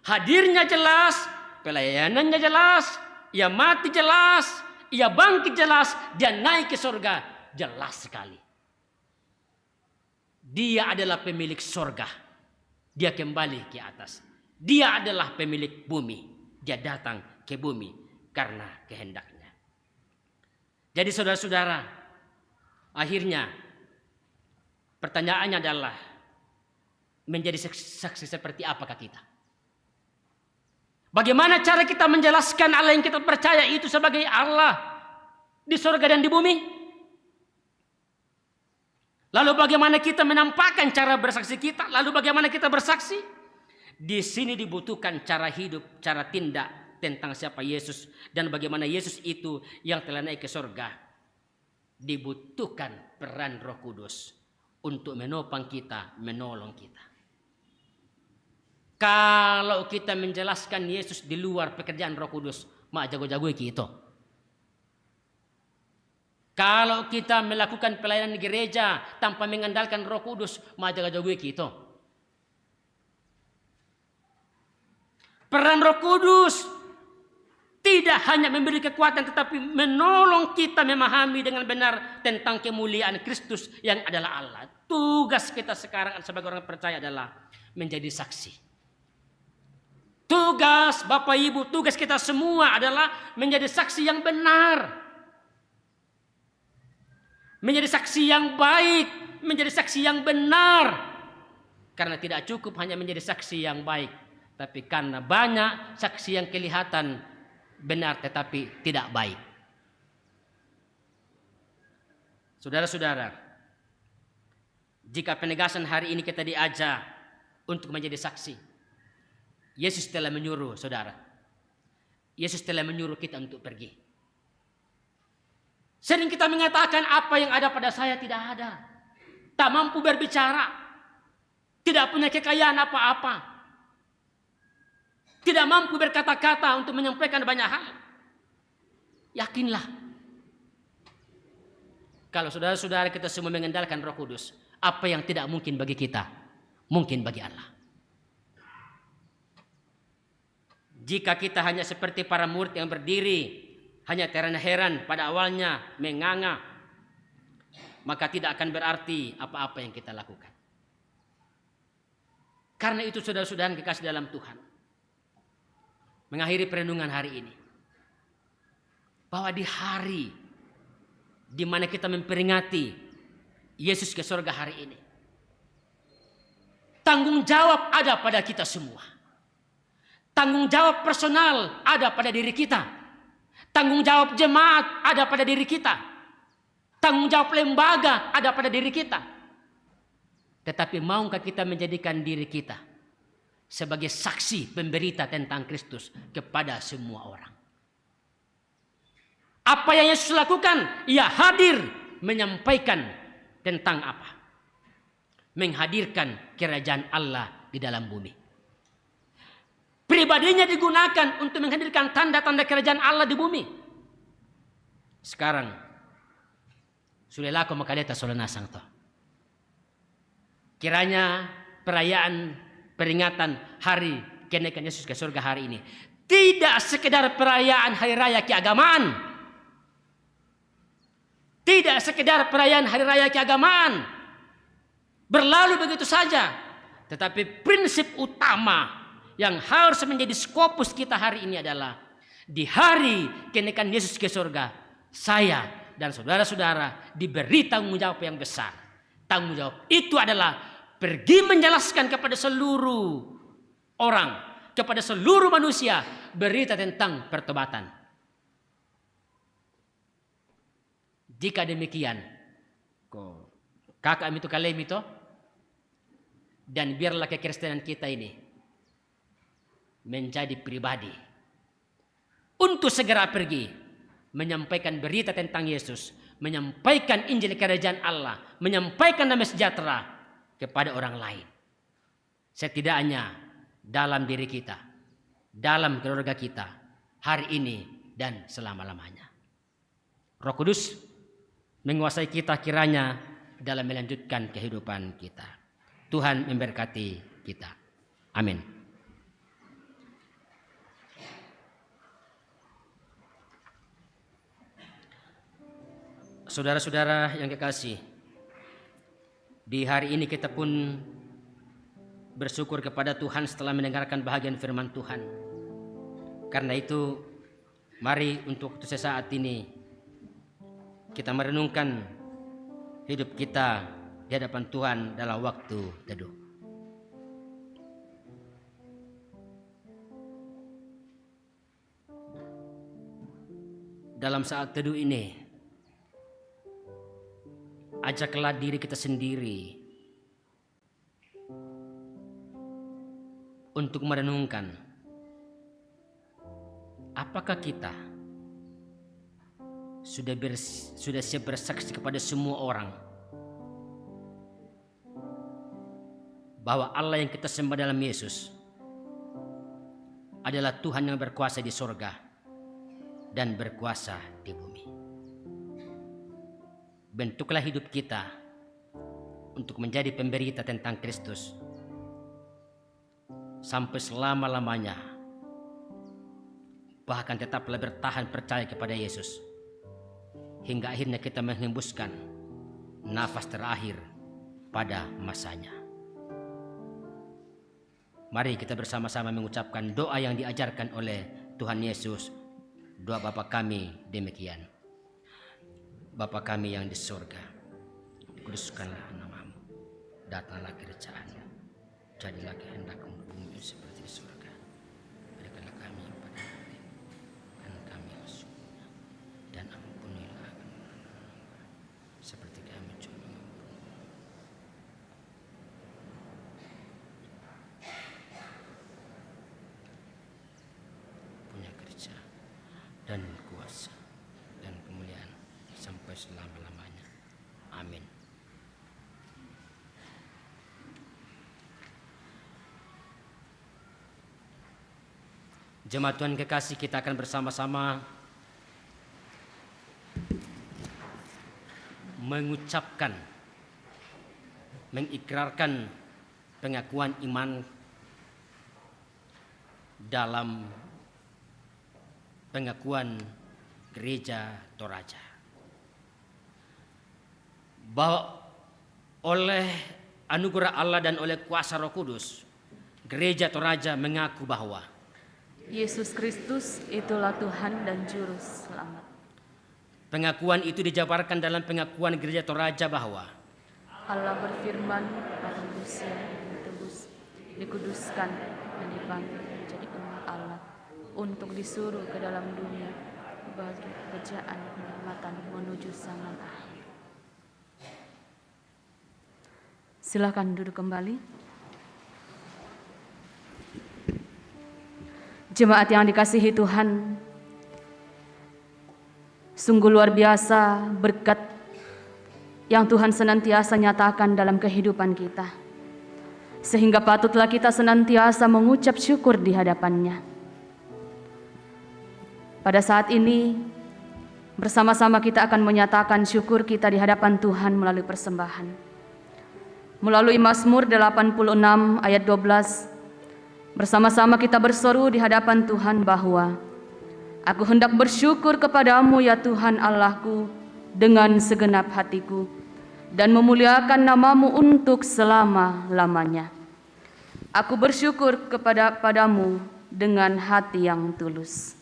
S3: hadirnya jelas, pelayanannya jelas, ia mati jelas, ia bangkit jelas, dia naik ke surga jelas sekali. Dia adalah pemilik surga. Dia kembali ke atas. Dia adalah pemilik bumi. Dia datang ke bumi karena kehendaknya. Jadi saudara-saudara, akhirnya pertanyaannya adalah, menjadi saksi seperti apakah kita? Bagaimana cara kita menjelaskan Allah yang kita percaya itu sebagai Allah di surga dan di bumi? Lalu bagaimana kita menampakkan cara bersaksi kita? Lalu bagaimana kita bersaksi? Di sini dibutuhkan cara hidup, cara tindak tentang siapa Yesus dan bagaimana Yesus itu yang telah naik ke surga. Dibutuhkan peran Roh Kudus untuk menopang kita, menolong kita. Kalau kita menjelaskan Yesus di luar pekerjaan Roh Kudus, mak jago-jago kita. Kalau kita melakukan pelayanan di gereja tanpa mengandalkan Roh Kudus, mak jago-jago kita. Peran Roh Kudus tidak hanya memberi kekuatan, tetapi menolong kita memahami dengan benar tentang kemuliaan Kristus yang adalah Allah. Tugas kita sekarang sebagai orang percaya adalah menjadi saksi. Tugas Bapak Ibu, tugas kita semua adalah menjadi saksi yang benar. Menjadi saksi yang baik, menjadi saksi yang benar. Karena tidak cukup hanya menjadi saksi yang baik, tapi karena banyak saksi yang kelihatan benar tetapi tidak baik. Saudara-saudara, jika penegasan hari ini kita diajak untuk menjadi saksi, Yesus telah menyuruh saudara. Yesus telah menyuruh kita untuk pergi. Sering kita mengatakan apa yang ada pada saya tidak ada. Tak mampu berbicara. Tidak punya kekayaan apa-apa. Tidak mampu berkata-kata untuk menyampaikan banyak hal. Yakinlah. Kalau saudara-saudara kita semua mengandalkan Roh Kudus, apa yang tidak mungkin bagi kita, mungkin bagi Allah. Jika kita hanya seperti para murid yang berdiri, hanya terheran pada awalnya, menganga, maka tidak akan berarti apa-apa yang kita lakukan. Karena itu saudara-saudara yang kekasih dalam Tuhan, mengakhiri perenungan hari ini, bahwa di hari di mana kita memperingati Yesus ke surga hari ini, tanggung jawab ada pada kita semua. Tanggung jawab personal ada pada diri kita. Tanggung jawab jemaat ada pada diri kita. Tanggung jawab lembaga ada pada diri kita. Tetapi maukah kita menjadikan diri kita sebagai saksi pemberita tentang Kristus kepada semua orang? Apa yang Yesus lakukan? Ia hadir menyampaikan tentang apa? Menghadirkan kerajaan Allah di dalam bumi. Pribadinya digunakan untuk menghadirkan tanda-tanda kerajaan Allah di bumi. Sekarang, sudah laku makaleta solenasang to. Kiranya perayaan peringatan hari kenaikan Yesus ke surga hari ini tidak sekedar perayaan hari raya keagamaan. Tidak sekedar perayaan hari raya keagamaan. Berlalu begitu saja. Tetapi prinsip utama yang harus menjadi skopus kita hari ini adalah di hari kenaikan Yesus ke surga, saya dan saudara-saudara diberi tanggung jawab yang besar. Tanggung jawab itu adalah pergi menjelaskan kepada seluruh orang, kepada seluruh manusia berita tentang pertobatan. Jika demikian, kakak itu kalem itu, dan biarlah kekristenan kita ini menjadi pribadi untuk segera pergi menyampaikan berita tentang Yesus, menyampaikan Injil kerajaan Allah, menyampaikan damai sejahtera kepada orang lain. Setidaknya dalam diri kita, dalam keluarga kita, hari ini dan selama-lamanya. Roh Kudus menguasai kita kiranya dalam melanjutkan kehidupan kita. Tuhan memberkati kita. Amin. Saudara-saudara yang kekasih, di hari ini kita pun bersyukur kepada Tuhan setelah mendengarkan bahagian firman Tuhan. Karena itu, mari untuk sesaat ini kita merenungkan hidup kita di hadapan Tuhan dalam waktu teduh. Dalam saat teduh ini, ajaklah diri kita sendiri untuk merenungkan apakah kita sudah siap bersaksi kepada semua orang bahwa Allah yang kita sembah dalam Yesus adalah Tuhan yang berkuasa di sorga dan berkuasa di bumi. Bentuklah hidup kita untuk menjadi pemberita tentang Kristus sampai selama-lamanya. Bahkan tetaplah bertahan percaya kepada Yesus hingga akhirnya kita menghembuskan nafas terakhir pada masanya. Mari kita bersama-sama mengucapkan doa yang diajarkan oleh Tuhan Yesus. Doa Bapa kami demikian. Bapa kami yang di surga, dikuduskanlah namamu, datanglah kerajaan-Mu, jadilah kehendak-Mu di bumi seperti di surga. Berikanlah kami yang pada hari, dan kami sesungguhnya, dan ampunilah kami seperti kami juga mengampuni. Punya kerja dan kuasa dan kemuliaan sampai selama-lamanya. Amin. Jemaat Tuhan kekasih, kita akan bersama-sama mengucapkan, mengikrarkan pengakuan iman dalam pengakuan Gereja Toraja, bahwa oleh anugerah Allah dan oleh kuasa Roh Kudus, Gereja Toraja mengaku bahwa
S1: Yesus Kristus itulah Tuhan dan Juru Selamat.
S3: pengakuan itu dijabarkan dalam pengakuan Gereja Toraja bahwa
S1: Allah berfirman pada manusia yang ditebus, dikuduskan dan dipanggil menjadi umat Allah untuk disuruh ke dalam dunia bagi kerjaan penyelamatan menuju zaman akhir. Silakan duduk kembali. Jemaat yang dikasihi Tuhan, sungguh luar biasa berkat yang Tuhan senantiasa nyatakan dalam kehidupan kita, sehingga patutlah kita senantiasa mengucap syukur di hadapan-Nya. Pada saat ini, bersama-sama kita akan menyatakan syukur kita di hadapan Tuhan melalui persembahan. Melalui Mazmur 86 ayat 12, bersama-sama kita berseru di hadapan Tuhan bahwa aku hendak bersyukur kepadamu ya Tuhan Allahku dengan segenap hatiku dan memuliakan namamu untuk selama-lamanya. Aku bersyukur padamu dengan hati yang tulus.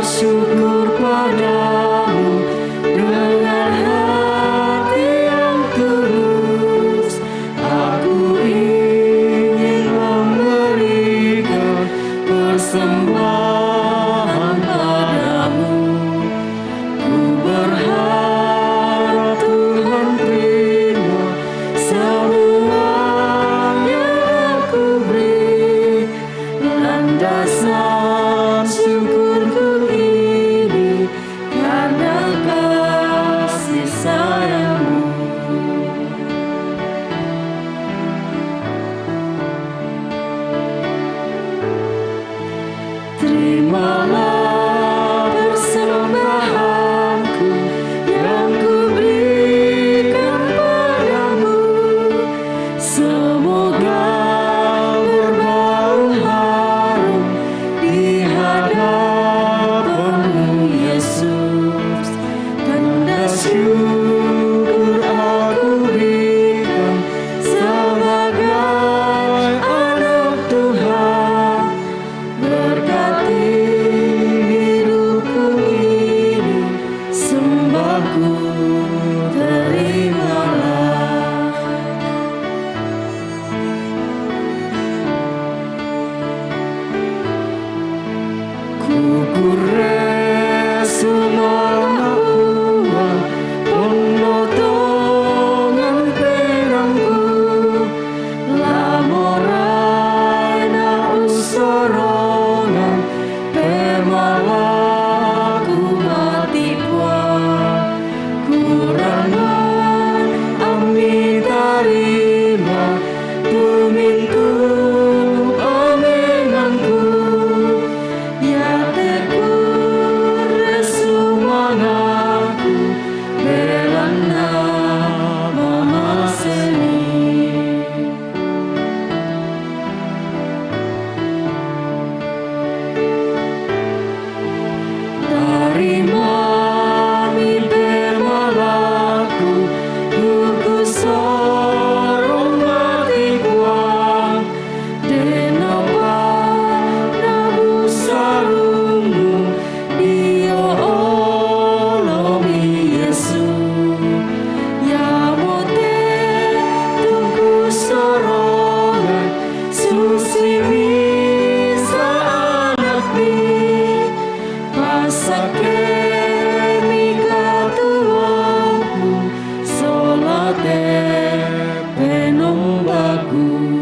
S2: Bersyukur padamu dengan hati yang tulus. Aku sakremika Tuhanku, solate penombaku.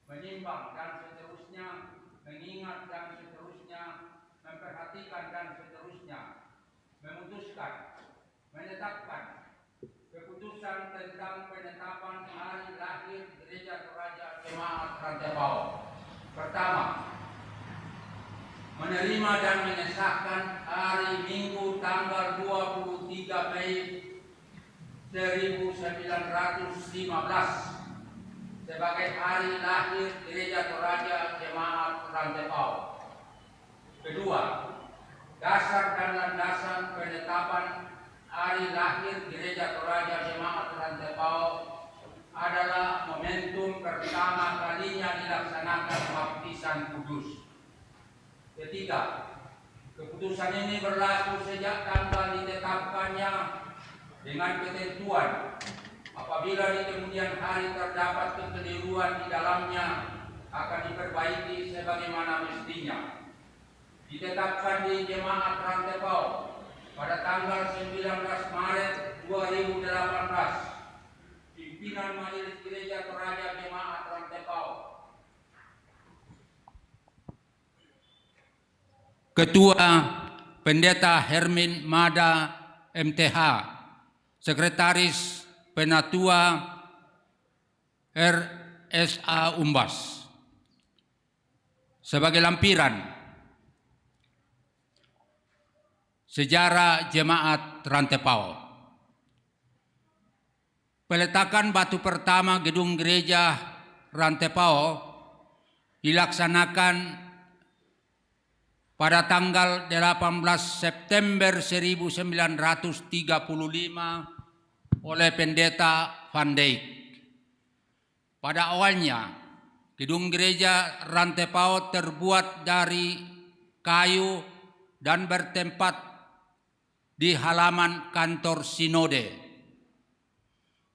S6: menimbang dan seterusnya, mengingat dan seterusnya, memperhatikan dan seterusnya, memutuskan, menetapkan keputusan tentang penetapan hari lahir Gereja Toraja Jemaat Rantepao. Pertama, menerima dan mengesahkan hari Minggu tanggal 23 Mei 1915 sebagai hari lahir Gereja Toraja Jemaat Rantepao. Kedua, dasar dan landasan penetapan hari lahir Gereja Toraja Jemaat Rantepao adalah momentum pertama kalinya dilaksanakan baptisan kudus. Ketiga, keputusan ini berlaku sejak tanggal ditetapkannya dengan ketentuan apabila di kemudian hari terdapat kekeliruan di dalamnya akan diperbaiki sebagaimana mestinya. Ditetapkan di Jemaat Rantepao pada tanggal 19 Maret 2018. Pimpinan Majelis Gereja Toraja Jemaat Rantepao. Ketua Pendeta Hermin Mada MTH, Sekretaris Penatua RSA Umbas. Sebagai lampiran sejarah Jemaat Rantepao. Peletakan batu pertama gedung gereja Rantepao dilaksanakan pada tanggal 18 September 1935 oleh Pendeta Van Dijk. Pada awalnya, gedung gereja Rantepao terbuat dari kayu dan bertempat di halaman kantor sinode.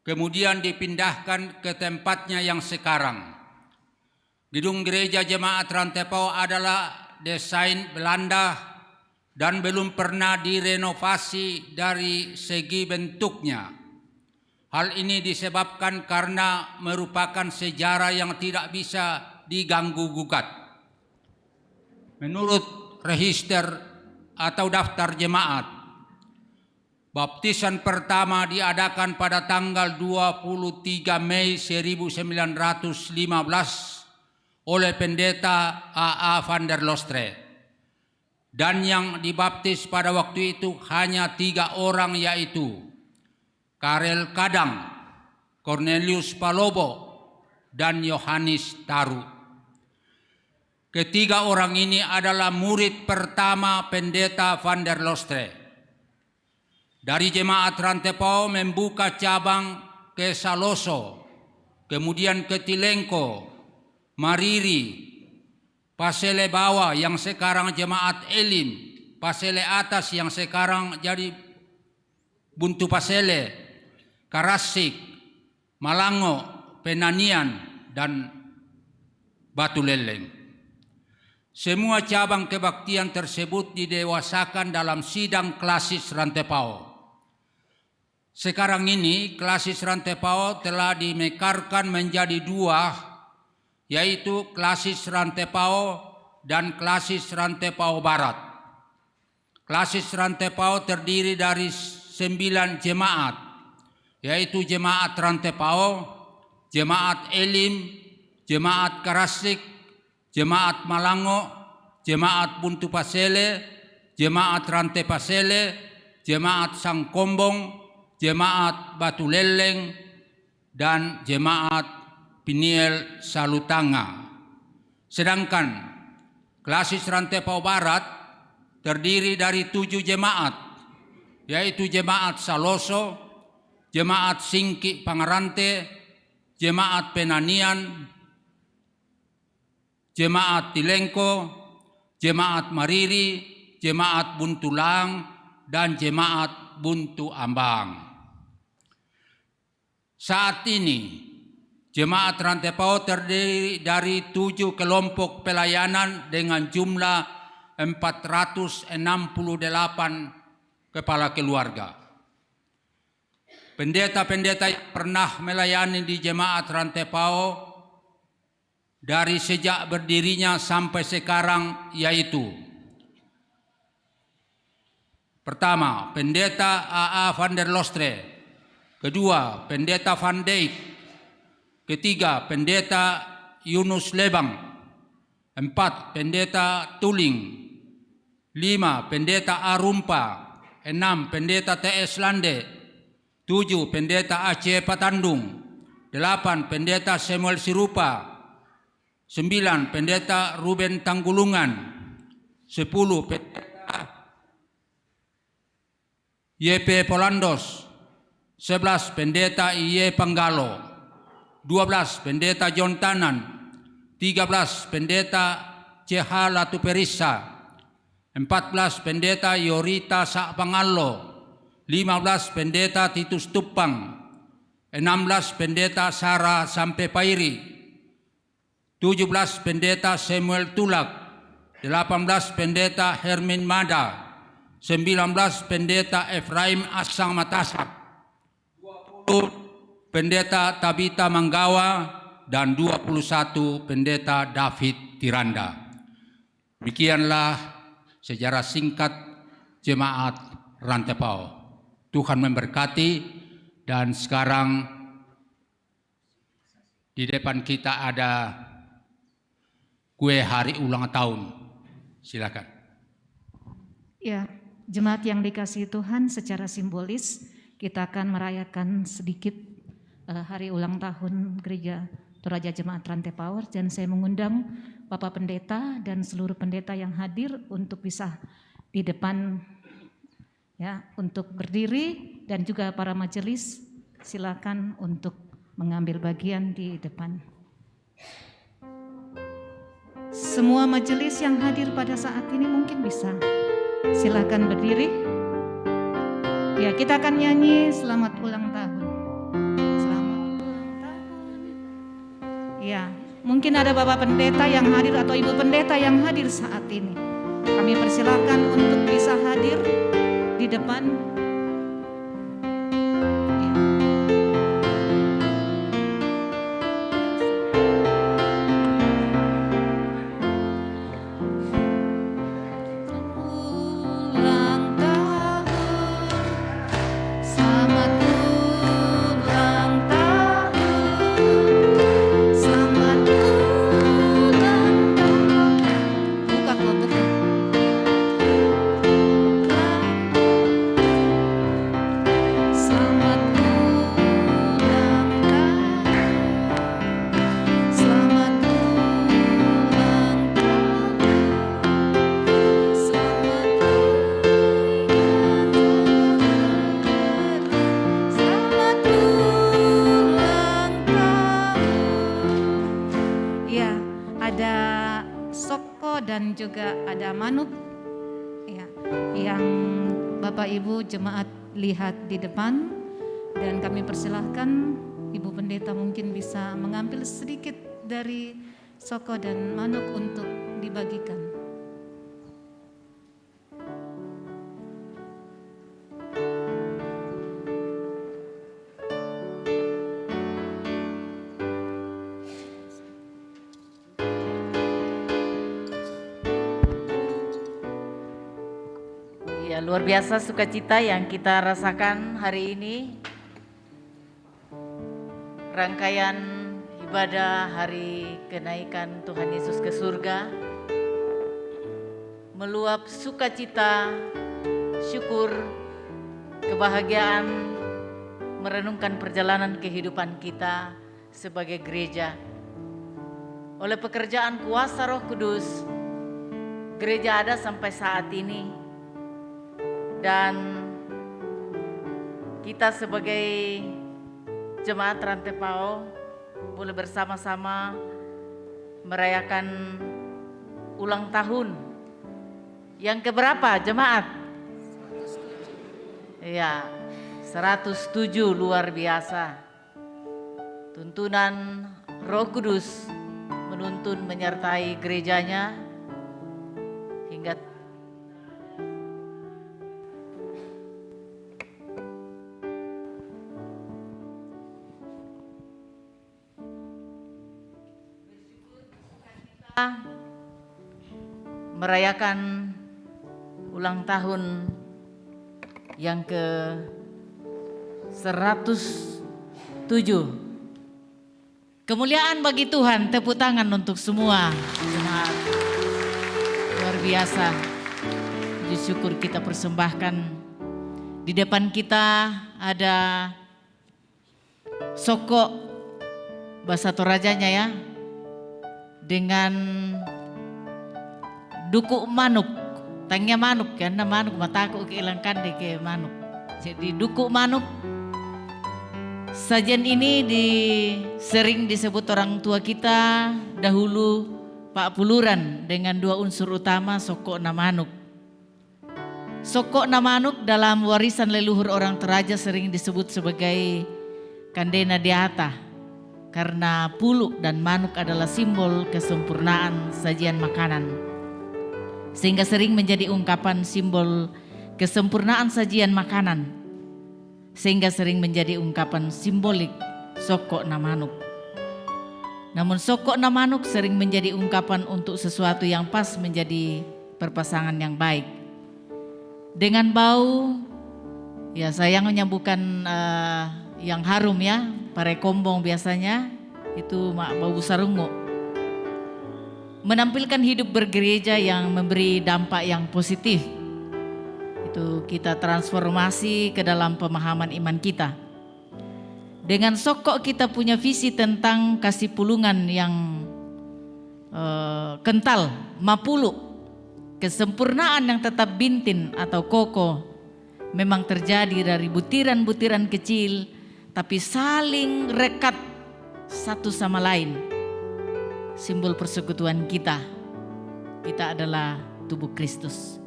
S6: Kemudian dipindahkan ke tempatnya yang sekarang. Gedung gereja Jemaat Rantepao adalah desain Belanda dan belum pernah direnovasi dari segi bentuknya. Hal ini disebabkan karena merupakan sejarah yang tidak bisa diganggu-gugat. Menurut register atau daftar jemaat, baptisan pertama diadakan pada tanggal 23 Mei 1915 oleh Pendeta A.A. van der Lostre. Dan yang dibaptis pada waktu itu hanya 3 orang, yaitu Karel Kadang, Cornelius Palobo, dan Yohanes Taru. Ketiga orang ini adalah murid pertama Pendeta van der Lostre. Dari jemaat Rantepao membuka cabang ke Saloso, kemudian ke Tilengko, Mariri, Pasele Bawah yang sekarang jemaat Elim, Pasele Atas yang sekarang jadi Buntu Pasele, Karasik, Malango, Penanian, dan Batu Leleng. Semua cabang kebaktian tersebut didewasakan dalam sidang klasis Rantepao. Sekarang ini klasis Rantepao telah dimekarkan menjadi dua, yaitu klasis Rantepao dan klasis Rantepao Barat. Klasis Rantepao terdiri dari 9 jemaat, yaitu jemaat Rantepao, jemaat Elim, jemaat Karasik, jemaat Malango, jemaat Buntu Pasele, jemaat Rante Pasele, jemaat Sangkombong, jemaat Batu Leleng, dan jemaat Piniel Salutanga. Sedangkan klasis Rantepao Barat terdiri dari 7 jemaat, yaitu jemaat Saloso, jemaat Singki Pangarante, jemaat Penanian, jemaat Tilengko, jemaat Mariri, jemaat Buntulang, dan jemaat Buntu Ambang. Saat ini, jemaat Rantepao terdiri dari 7 kelompok pelayanan dengan jumlah 468 kepala keluarga. Pendeta-pendeta yang pernah melayani di jemaat Rantepao dari sejak berdirinya sampai sekarang yaitu: pertama, Pendeta A.A. van der Lostre. Kedua, Pendeta Van Dijk. Ketiga, Pendeta Yunus Lebang. 4, Pendeta Tuling. 5, Pendeta Arumpa. 6, Pendeta T.S. Lande. 7, Pendeta Aceh Patandung. 8, Pendeta Samuel Sirupa. 9, Pendeta Ruben Tanggulungan. 10, Pendeta YP Polandos. 11, Pendeta IE Panggalo. 12, Pendeta John Tanan. 13, Pendeta CH Latuperissa. 14, Pendeta Yorita Sakpangallo. 15, Pendeta Titus Tupang. 16, Pendeta Sarah Sampepairi. 17, Pendeta Samuel Tulak. 18, Pendeta Hermin Mada. 19, Pendeta Efraim Asang Matasak. 20, Pendeta Tabita Manggawa, dan 21, Pendeta David Tiranda. Demikianlah sejarah singkat jemaat Rantepao. Tuhan memberkati, dan sekarang di depan kita ada kue hari ulang tahun. Silakan.
S4: Ya, jemaat yang dikasihi Tuhan, secara simbolis kita akan merayakan sedikit hari ulang tahun Gereja Toraja Jemaat Rantepao, dan saya mengundang Bapak Pendeta dan seluruh pendeta yang hadir untuk bisa di depan ya, untuk berdiri, dan juga para majelis silakan untuk mengambil bagian di depan. Semua majelis yang hadir pada saat ini mungkin bisa silakan berdiri. Ya, kita akan nyanyi selamat ulang tahun. Selamat ulang tahun. Ya, mungkin ada Bapak Pendeta yang hadir atau Ibu Pendeta yang hadir saat ini. Kami persilakan untuk bisa hadir di depan.
S2: Selamat
S4: soko dan juga ada manuk ya, yang Bapak Ibu jemaat lihat di depan, dan kami persilahkan Ibu Pendeta mungkin bisa mengambil sedikit dari soko dan manuk untuk dibagikan.
S7: Ya, luar biasa sukacita yang kita rasakan hari ini. Rangkaian ibadah hari kenaikan Tuhan Yesus ke surga, meluap sukacita, syukur, kebahagiaan, merenungkan perjalanan kehidupan kita sebagai gereja. Oleh pekerjaan kuasa Roh Kudus, gereja ada sampai saat ini, dan kita sebagai jemaat Rantepao boleh bersama-sama merayakan ulang tahun yang keberapa jemaat? Iya, 107, luar biasa. Tuntunan Roh Kudus menuntun menyertai gerejanya hingga merayakan ulang tahun yang ke 107. Kemuliaan bagi Tuhan, tepuk tangan untuk semua jemaat. Luar biasa. Puji syukur kita persembahkan. Di depan kita ada soko bahasa Torajanya ya, dengan duku manuk, tangnya manuk karena manuk mataku keilangkan ke manuk. Jadi duku manuk. Sajian ini sering disebut orang tua kita dahulu Pak Puluran dengan dua unsur utama, soko na manuk. Soko na manuk dalam warisan leluhur orang Toraja sering disebut sebagai kandena diata, karena pulu dan manuk adalah simbol kesempurnaan sajian makanan. Sehingga sering menjadi ungkapan simbol kesempurnaan sajian makanan. Sehingga sering menjadi ungkapan simbolik soko na manuk. Namun soko na manuk sering menjadi ungkapan untuk sesuatu yang pas menjadi perpasangan yang baik. Dengan bau, ya sayang menyambutkan yang harum ya, pare kombong biasanya itu bau sarungo. Menampilkan hidup bergereja yang memberi dampak yang positif. Itu kita transformasi ke dalam pemahaman iman kita. Dengan sokok kita punya visi tentang kasih pulungan yang kental, mapulu, kesempurnaan yang tetap bintin atau kokoh. Memang terjadi dari butiran-butiran kecil, tapi saling rekat satu sama lain. Simbol persekutuan kita. Kita adalah tubuh Kristus.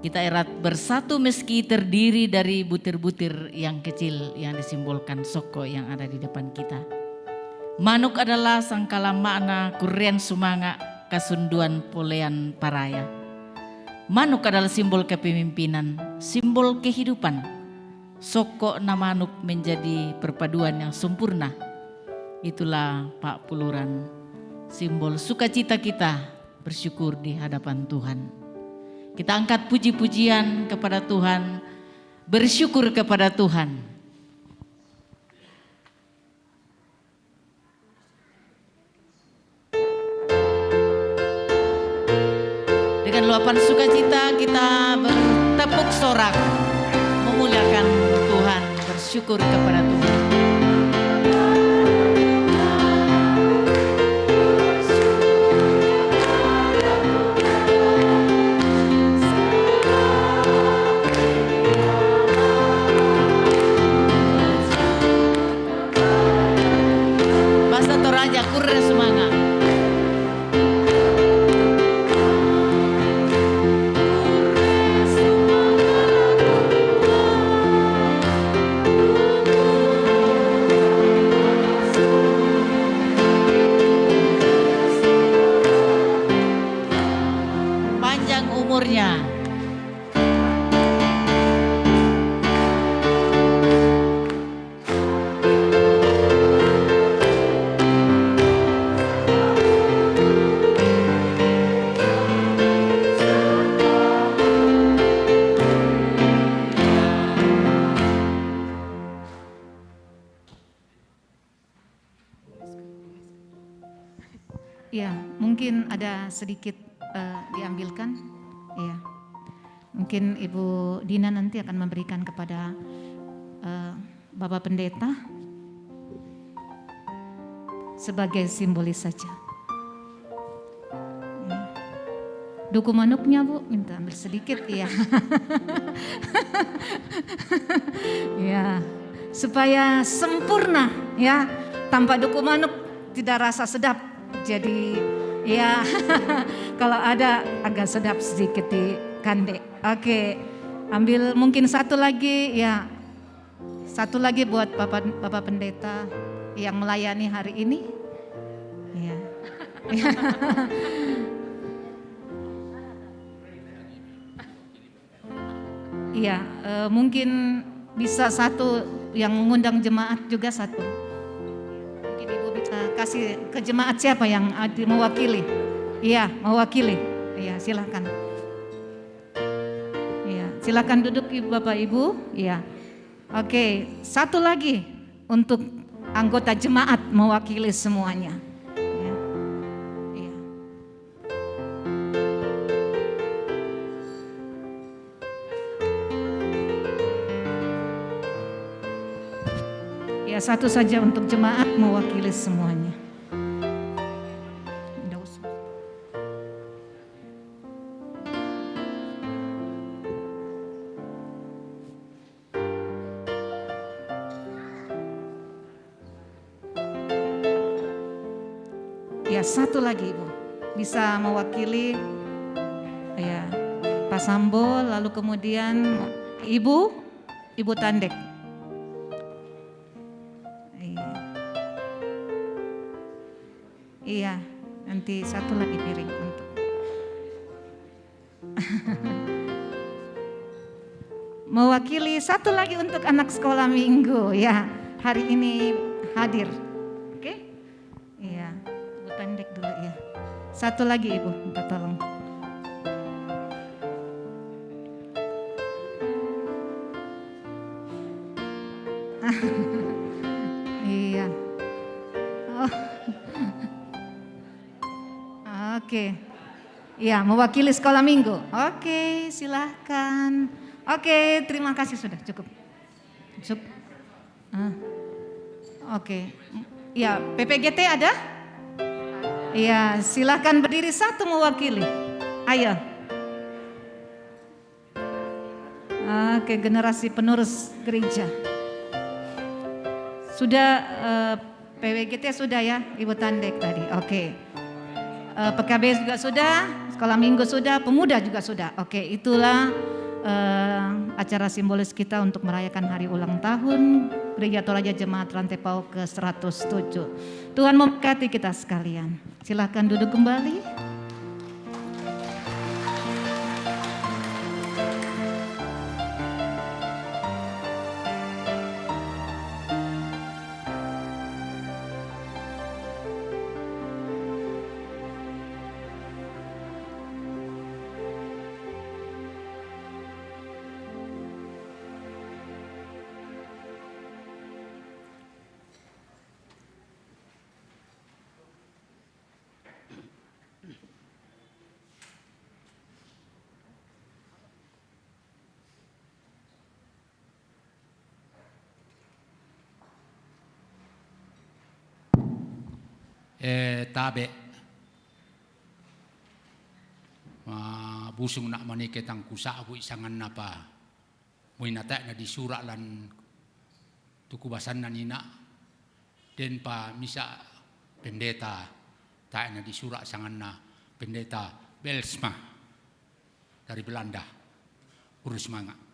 S7: Kita erat bersatu meski terdiri dari butir-butir yang kecil yang disimbolkan soko yang ada di depan kita. Manuk adalah sangkala makna kurian sumanga kasunduan polean paraya. Manuk adalah simbol kepemimpinan, simbol kehidupan. Soko na manuk menjadi perpaduan yang sempurna. Itulah Pak Puluran, simbol sukacita kita bersyukur di hadapan Tuhan. Kita angkat puji-pujian kepada Tuhan, bersyukur kepada Tuhan. Dengan luapan sukacita kita bertepuk sorak, memuliakan Tuhan, bersyukur kepada Tuhan. Kurre semangat. umurnya.
S4: Ya, mungkin ada sedikit diambilkan. Ya, mungkin Ibu Dina nanti akan memberikan kepada Bapak Pendeta sebagai simbolis saja. Ya. Duku manuknya Bu, minta ambil sedikit ya. Ya, supaya sempurna ya, tanpa duku manuk tidak rasa sedap. Jadi ya kalau ada agak sedap sedikit di kande. Oke, ambil mungkin satu lagi ya. Satu lagi buat Bapak Pendeta yang melayani hari ini. Ya. Iya, mungkin bisa satu yang mengundang jemaat juga satu. Mungkin Ibu bisa kasih ke jemaat siapa yang mewakili? Iya, mewakili. Iya, silakan. Iya, silakan duduk Ibu, Bapak Ibu. Iya. Oke, satu lagi untuk anggota jemaat mewakili semuanya. Iya. Iya. Ya, satu saja untuk jemaat mewakili semuanya. Nggak usah. Ya, satu lagi Ibu, bisa mewakili ya Pak Sambo, lalu kemudian Ibu Tandek. Iya, nanti satu lagi piring untuk mewakili satu lagi untuk anak sekolah minggu ya, hari ini hadir. Oke? Iya, Ibu Tandek dulu ya. Satu lagi Ibu, minta tolong. Iya. Oh. Oke, ya mewakili sekolah minggu. Oke, silahkan. Oke, terima kasih sudah cukup. Oke, ya PPGT ada? Ya, silahkan berdiri satu mewakili. Ayo. Oke, generasi penerus gereja. Sudah PPGT sudah ya, Ibu Tandek tadi. Oke. PKB juga sudah, sekolah minggu sudah, pemuda juga sudah. Oke, itulah acara simbolis kita untuk merayakan hari ulang tahun Gereja Toraja Jemaat Rantai Pauk ke-107. Tuhan memberkati kita sekalian. Silakan duduk kembali.
S6: Tabe busung nak maniketang kusa aku isangan napa moy nata na disura lan tukubasan na nina den pa misa pendeta ta na disura sangan na pendeta Belsma dari Belanda urus manga.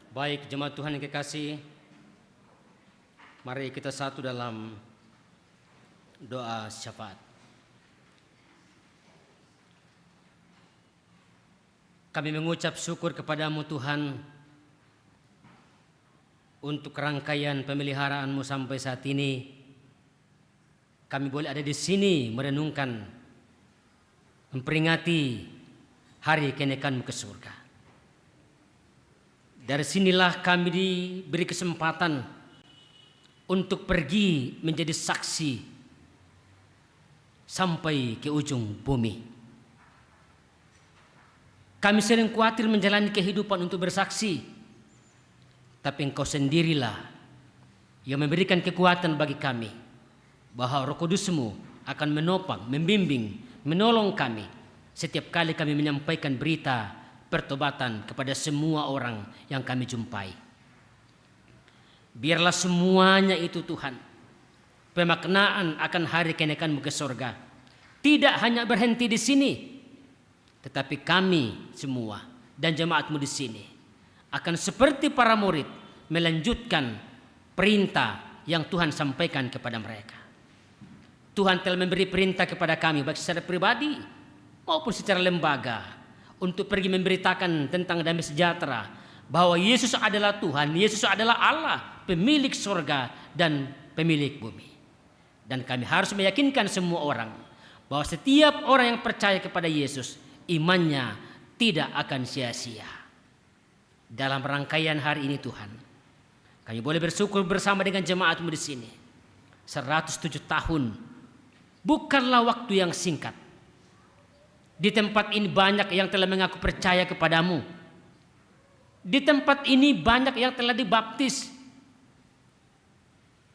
S3: Baik jemaat Tuhan yang kekasih, mari kita satu dalam Doa syafaat. Kami mengucap syukur kepadamu Tuhan untuk rangkaian pemeliharaanmu sampai saat ini. Kami boleh ada di sini merenungkan, memperingati hari kenaikanmu ke surga. Dari sinilah kami diberi kesempatan untuk pergi menjadi saksi sampai ke ujung bumi. Kami sering khawatir menjalani kehidupan untuk bersaksi, tapi Engkau sendirilah yang memberikan kekuatan bagi kami, bahwa Roh Kudus-Mu akan menopang, membimbing, menolong kami setiap kali kami menyampaikan berita pertobatan kepada semua orang yang kami jumpai. Biarlah semuanya itu Tuhan, pemaknaan akan hari kenaikan-Mu ke surga tidak hanya berhenti di sini, tetapi kami semua dan jemaat-Mu di sini akan seperti para murid melanjutkan perintah yang Tuhan sampaikan kepada mereka. Tuhan telah memberi perintah kepada kami baik secara pribadi maupun secara lembaga untuk pergi memberitakan tentang damai sejahtera, bahwa Yesus adalah Tuhan, Yesus adalah Allah, pemilik surga dan pemilik bumi. Dan kami harus meyakinkan semua orang bahwa setiap orang yang percaya kepada Yesus, imannya tidak akan sia-sia. Dalam rangkaian hari ini Tuhan, kami boleh bersyukur bersama dengan jemaat-Mu di sini. 107 tahun bukanlah waktu yang singkat. Di tempat ini banyak yang telah mengaku percaya kepadamu. Di tempat ini banyak yang telah dibaptis.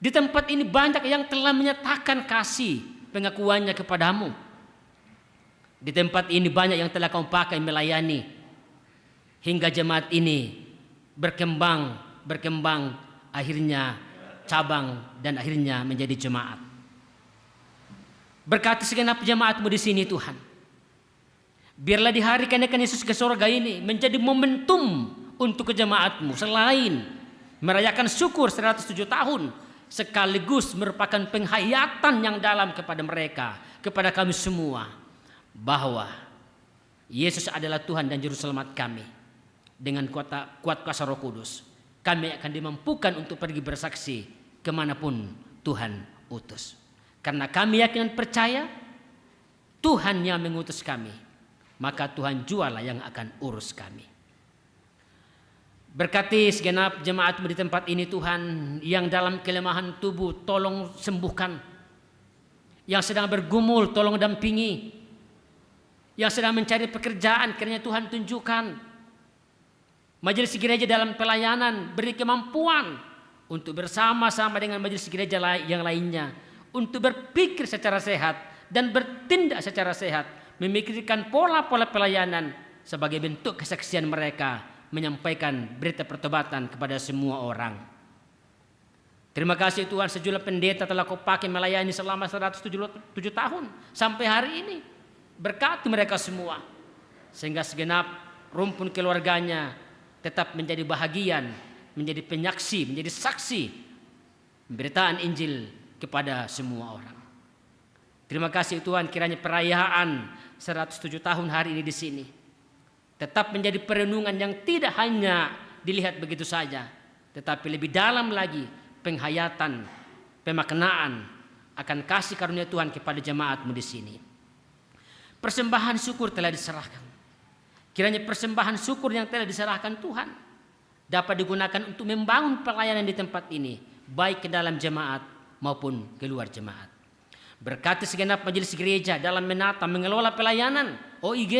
S3: Di tempat ini banyak yang telah menyatakan kasih pengakuannya kepadamu. Di tempat ini banyak yang telah kau pakai melayani, hingga jemaat ini berkembang, akhirnya cabang dan akhirnya menjadi jemaat. Berkati segenap jemaat-Mu di sini Tuhan. Biarlah di hari kenaikan Yesus ke surga ini menjadi momentum untuk jemaat-Mu, selain merayakan syukur 107 tahun, sekaligus merupakan penghayatan yang dalam kepada mereka, kepada kami semua, bahwa Yesus adalah Tuhan dan Juru Selamat kami. Dengan kuat kuasa Roh Kudus, kami akan dimampukan untuk pergi bersaksi kemanapun Tuhan utus. Karena kami yakin dan percaya Tuhan yang mengutus kami, maka Tuhan jualah yang akan urus kami. Berkati segenap jemaat-Mu di tempat ini Tuhan, yang dalam kelemahan tubuh tolong sembuhkan, yang sedang bergumul tolong dampingi, yang sedang mencari pekerjaan kiranya Tuhan tunjukkan. Majelis gereja dalam pelayanan beri kemampuan untuk bersama-sama dengan majelis gereja yang lainnya untuk berpikir secara sehat dan bertindak secara sehat, memikirkan pola-pola pelayanan sebagai bentuk kesaksian mereka menyampaikan berita pertobatan kepada semua orang. Terima kasih Tuhan, sejumlah pendeta telah Kau pakai melayani selama 107 tahun sampai hari ini. Berkati mereka semua sehingga segenap rumpun keluarganya tetap menjadi bahagian, menjadi penyaksi, menjadi saksi pemberitaan Injil kepada semua orang. Terima kasih Tuhan, kiranya perayaan 107 tahun hari ini di sini tetap menjadi perenungan yang tidak hanya dilihat begitu saja, tetapi lebih dalam lagi penghayatan, pemaknaan akan kasih karunia Tuhan kepada jemaat-Mu di sini. Persembahan syukur telah diserahkan. Kiranya persembahan syukur yang telah diserahkan Tuhan dapat digunakan untuk membangun pelayanan di tempat ini, baik ke dalam jemaat maupun ke luar jemaat. Berkati segenap majelis gereja dalam menata mengelola pelayanan OIG,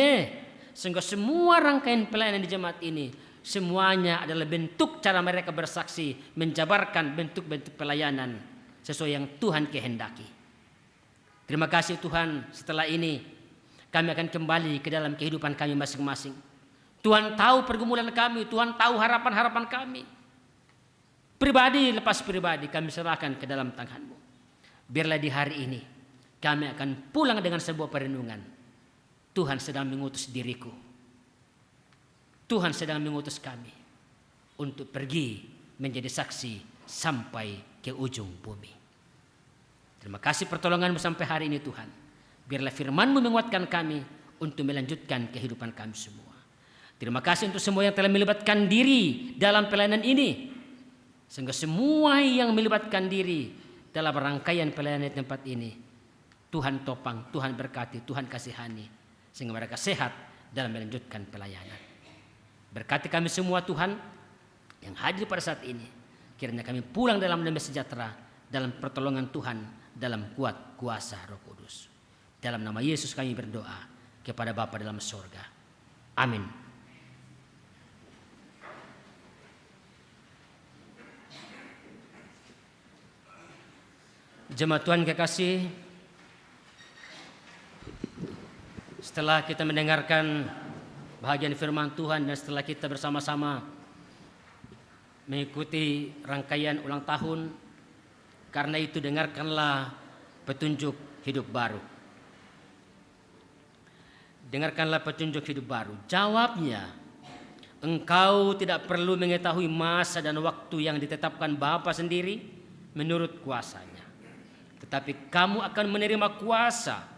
S3: sehingga semua rangkaian pelayanan di jemaat ini semuanya adalah bentuk cara mereka bersaksi, menjabarkan bentuk-bentuk pelayanan sesuai yang Tuhan kehendaki. Terima kasih Tuhan, setelah ini kami akan kembali ke dalam kehidupan kami masing-masing. Tuhan tahu pergumulan kami, Tuhan tahu harapan-harapan kami. Pribadi lepas pribadi kami serahkan ke dalam tangan-Mu. Biarlah di hari ini kami akan pulang dengan sebuah perenungan. Tuhan sedang mengutus diriku. Tuhan sedang mengutus kami untuk pergi menjadi saksi sampai ke ujung bumi. Terima kasih pertolongan-Mu sampai hari ini Tuhan. Biarlah firman-Mu menguatkan kami untuk melanjutkan kehidupan kami semua. Terima kasih untuk semua yang telah melibatkan diri dalam pelayanan ini. Sehingga semua yang melibatkan diri dalam rangkaian pelayanan di tempat ini, Tuhan topang, Tuhan berkati, Tuhan kasihani, sehingga mereka sehat dalam melanjutkan pelayanan. Berkati kami semua Tuhan yang hadir pada saat ini. Kiranya kami pulang dalam damai sejahtera, dalam pertolongan Tuhan, dalam kuat kuasa Roh Kudus. Dalam nama Yesus kami berdoa kepada Bapa dalam surga. Amin. Jemaat Tuhan kekasih, setelah kita mendengarkan bahagian firman Tuhan dan setelah kita bersama-sama mengikuti rangkaian ulang tahun, karena itu dengarkanlah petunjuk hidup baru. Dengarkanlah petunjuk hidup baru. Jawabnya, engkau tidak perlu mengetahui masa dan waktu yang ditetapkan Bapa sendiri menurut kuasanya. Tetapi kamu akan menerima kuasa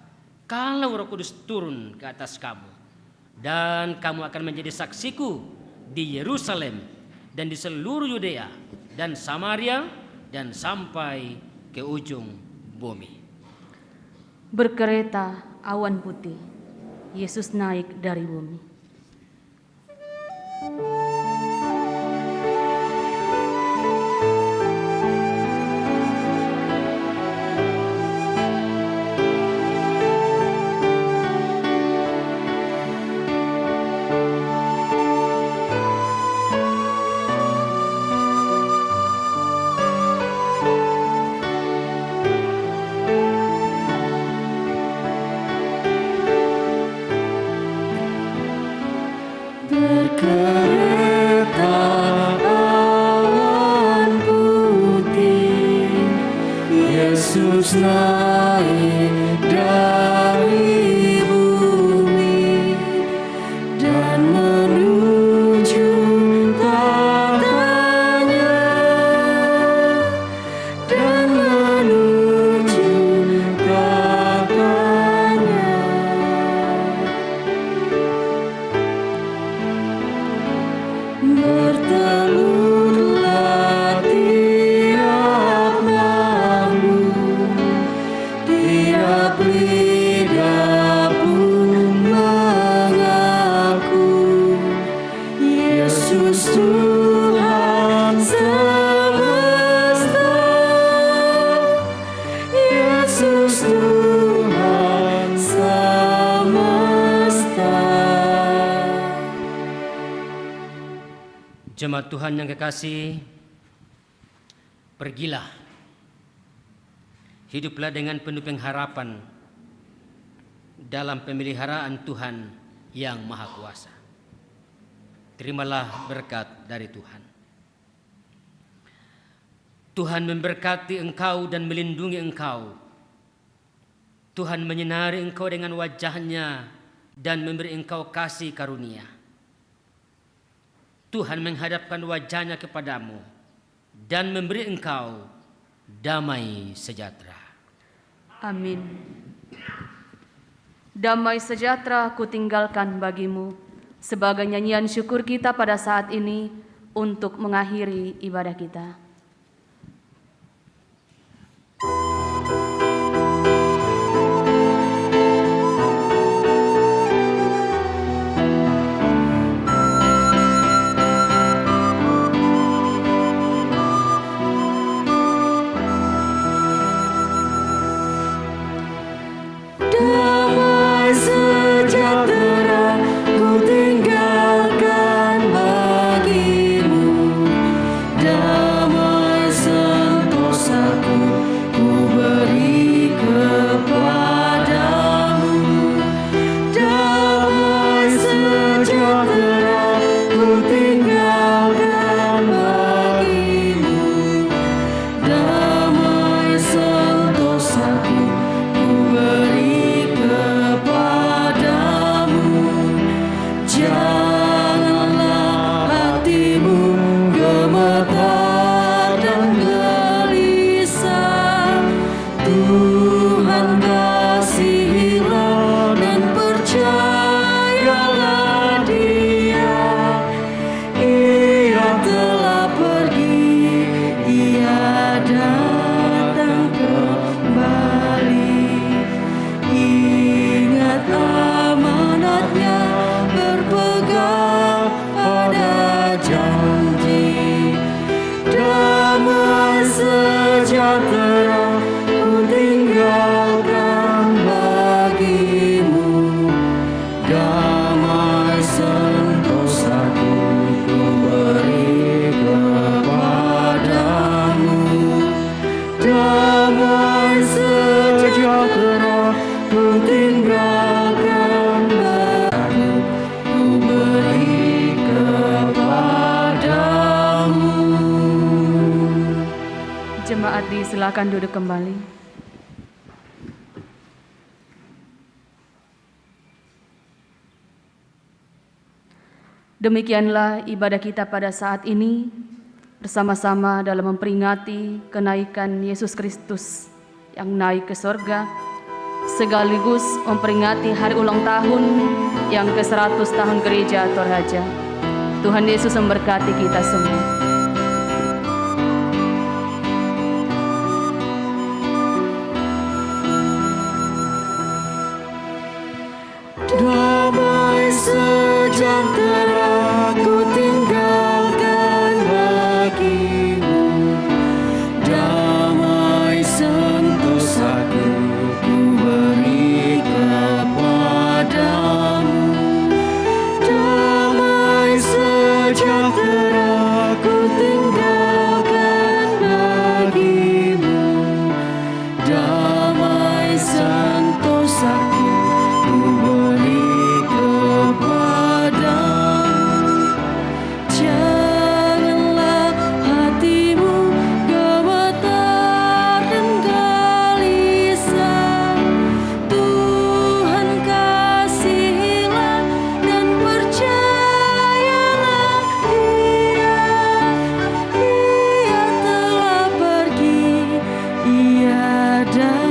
S3: kalau Roh Kudus turun ke atas kamu. Dan kamu akan menjadi saksiku di Yerusalem dan di seluruh Yudea dan Samaria dan sampai ke ujung bumi.
S1: Berkereta awan putih, Yesus naik dari bumi.
S2: Berkereta awan putih, Yesus naik dari bumi dan menuju tatanya, dan menuju tatanya. Bertelurlah tiap makhluk, tiap lidah pun mengaku Yesus Tuhan semesta, Yesus Tuhan semesta.
S3: Jemaat Tuhan yang kekasih, pergilah, hiduplah dengan penuh pengharapan dalam pemeliharaan Tuhan yang Maha Kuasa. Terimalah berkat dari Tuhan. Tuhan memberkati engkau dan melindungi engkau. Tuhan menyinari engkau dengan wajah-Nya dan memberi engkau kasih karunia. Tuhan menghadapkan wajah-Nya kepadamu dan memberi engkau damai sejahtera.
S1: Amin. Damai sejahtera kutinggalkan bagimu sebagai nyanyian syukur kita pada saat ini untuk mengakhiri ibadah kita.
S2: Damai sejahtera ku tinggalkan bagimu, damai sentosaku ku
S1: Silakan duduk kembali. Demikianlah ibadah kita pada saat ini, bersama-sama dalam memperingati kenaikan Yesus Kristus yang naik ke sorga, sekaligus memperingati hari ulang tahun yang ke-100 tahun Gereja Toraja. Tuhan Yesus memberkati kita semua.
S2: Damai sejahtera ku tinggalkan bagimu, damai sentosaku ku beri kepadamu, damai sejahtera ku tinggalkan bagimu, damai sentosaku ku beri kepadamu. Janganlah hatimu gemetar dan gelisah, Tuhan kasihilah dan percayalah Dia telah pergi, Ia datang.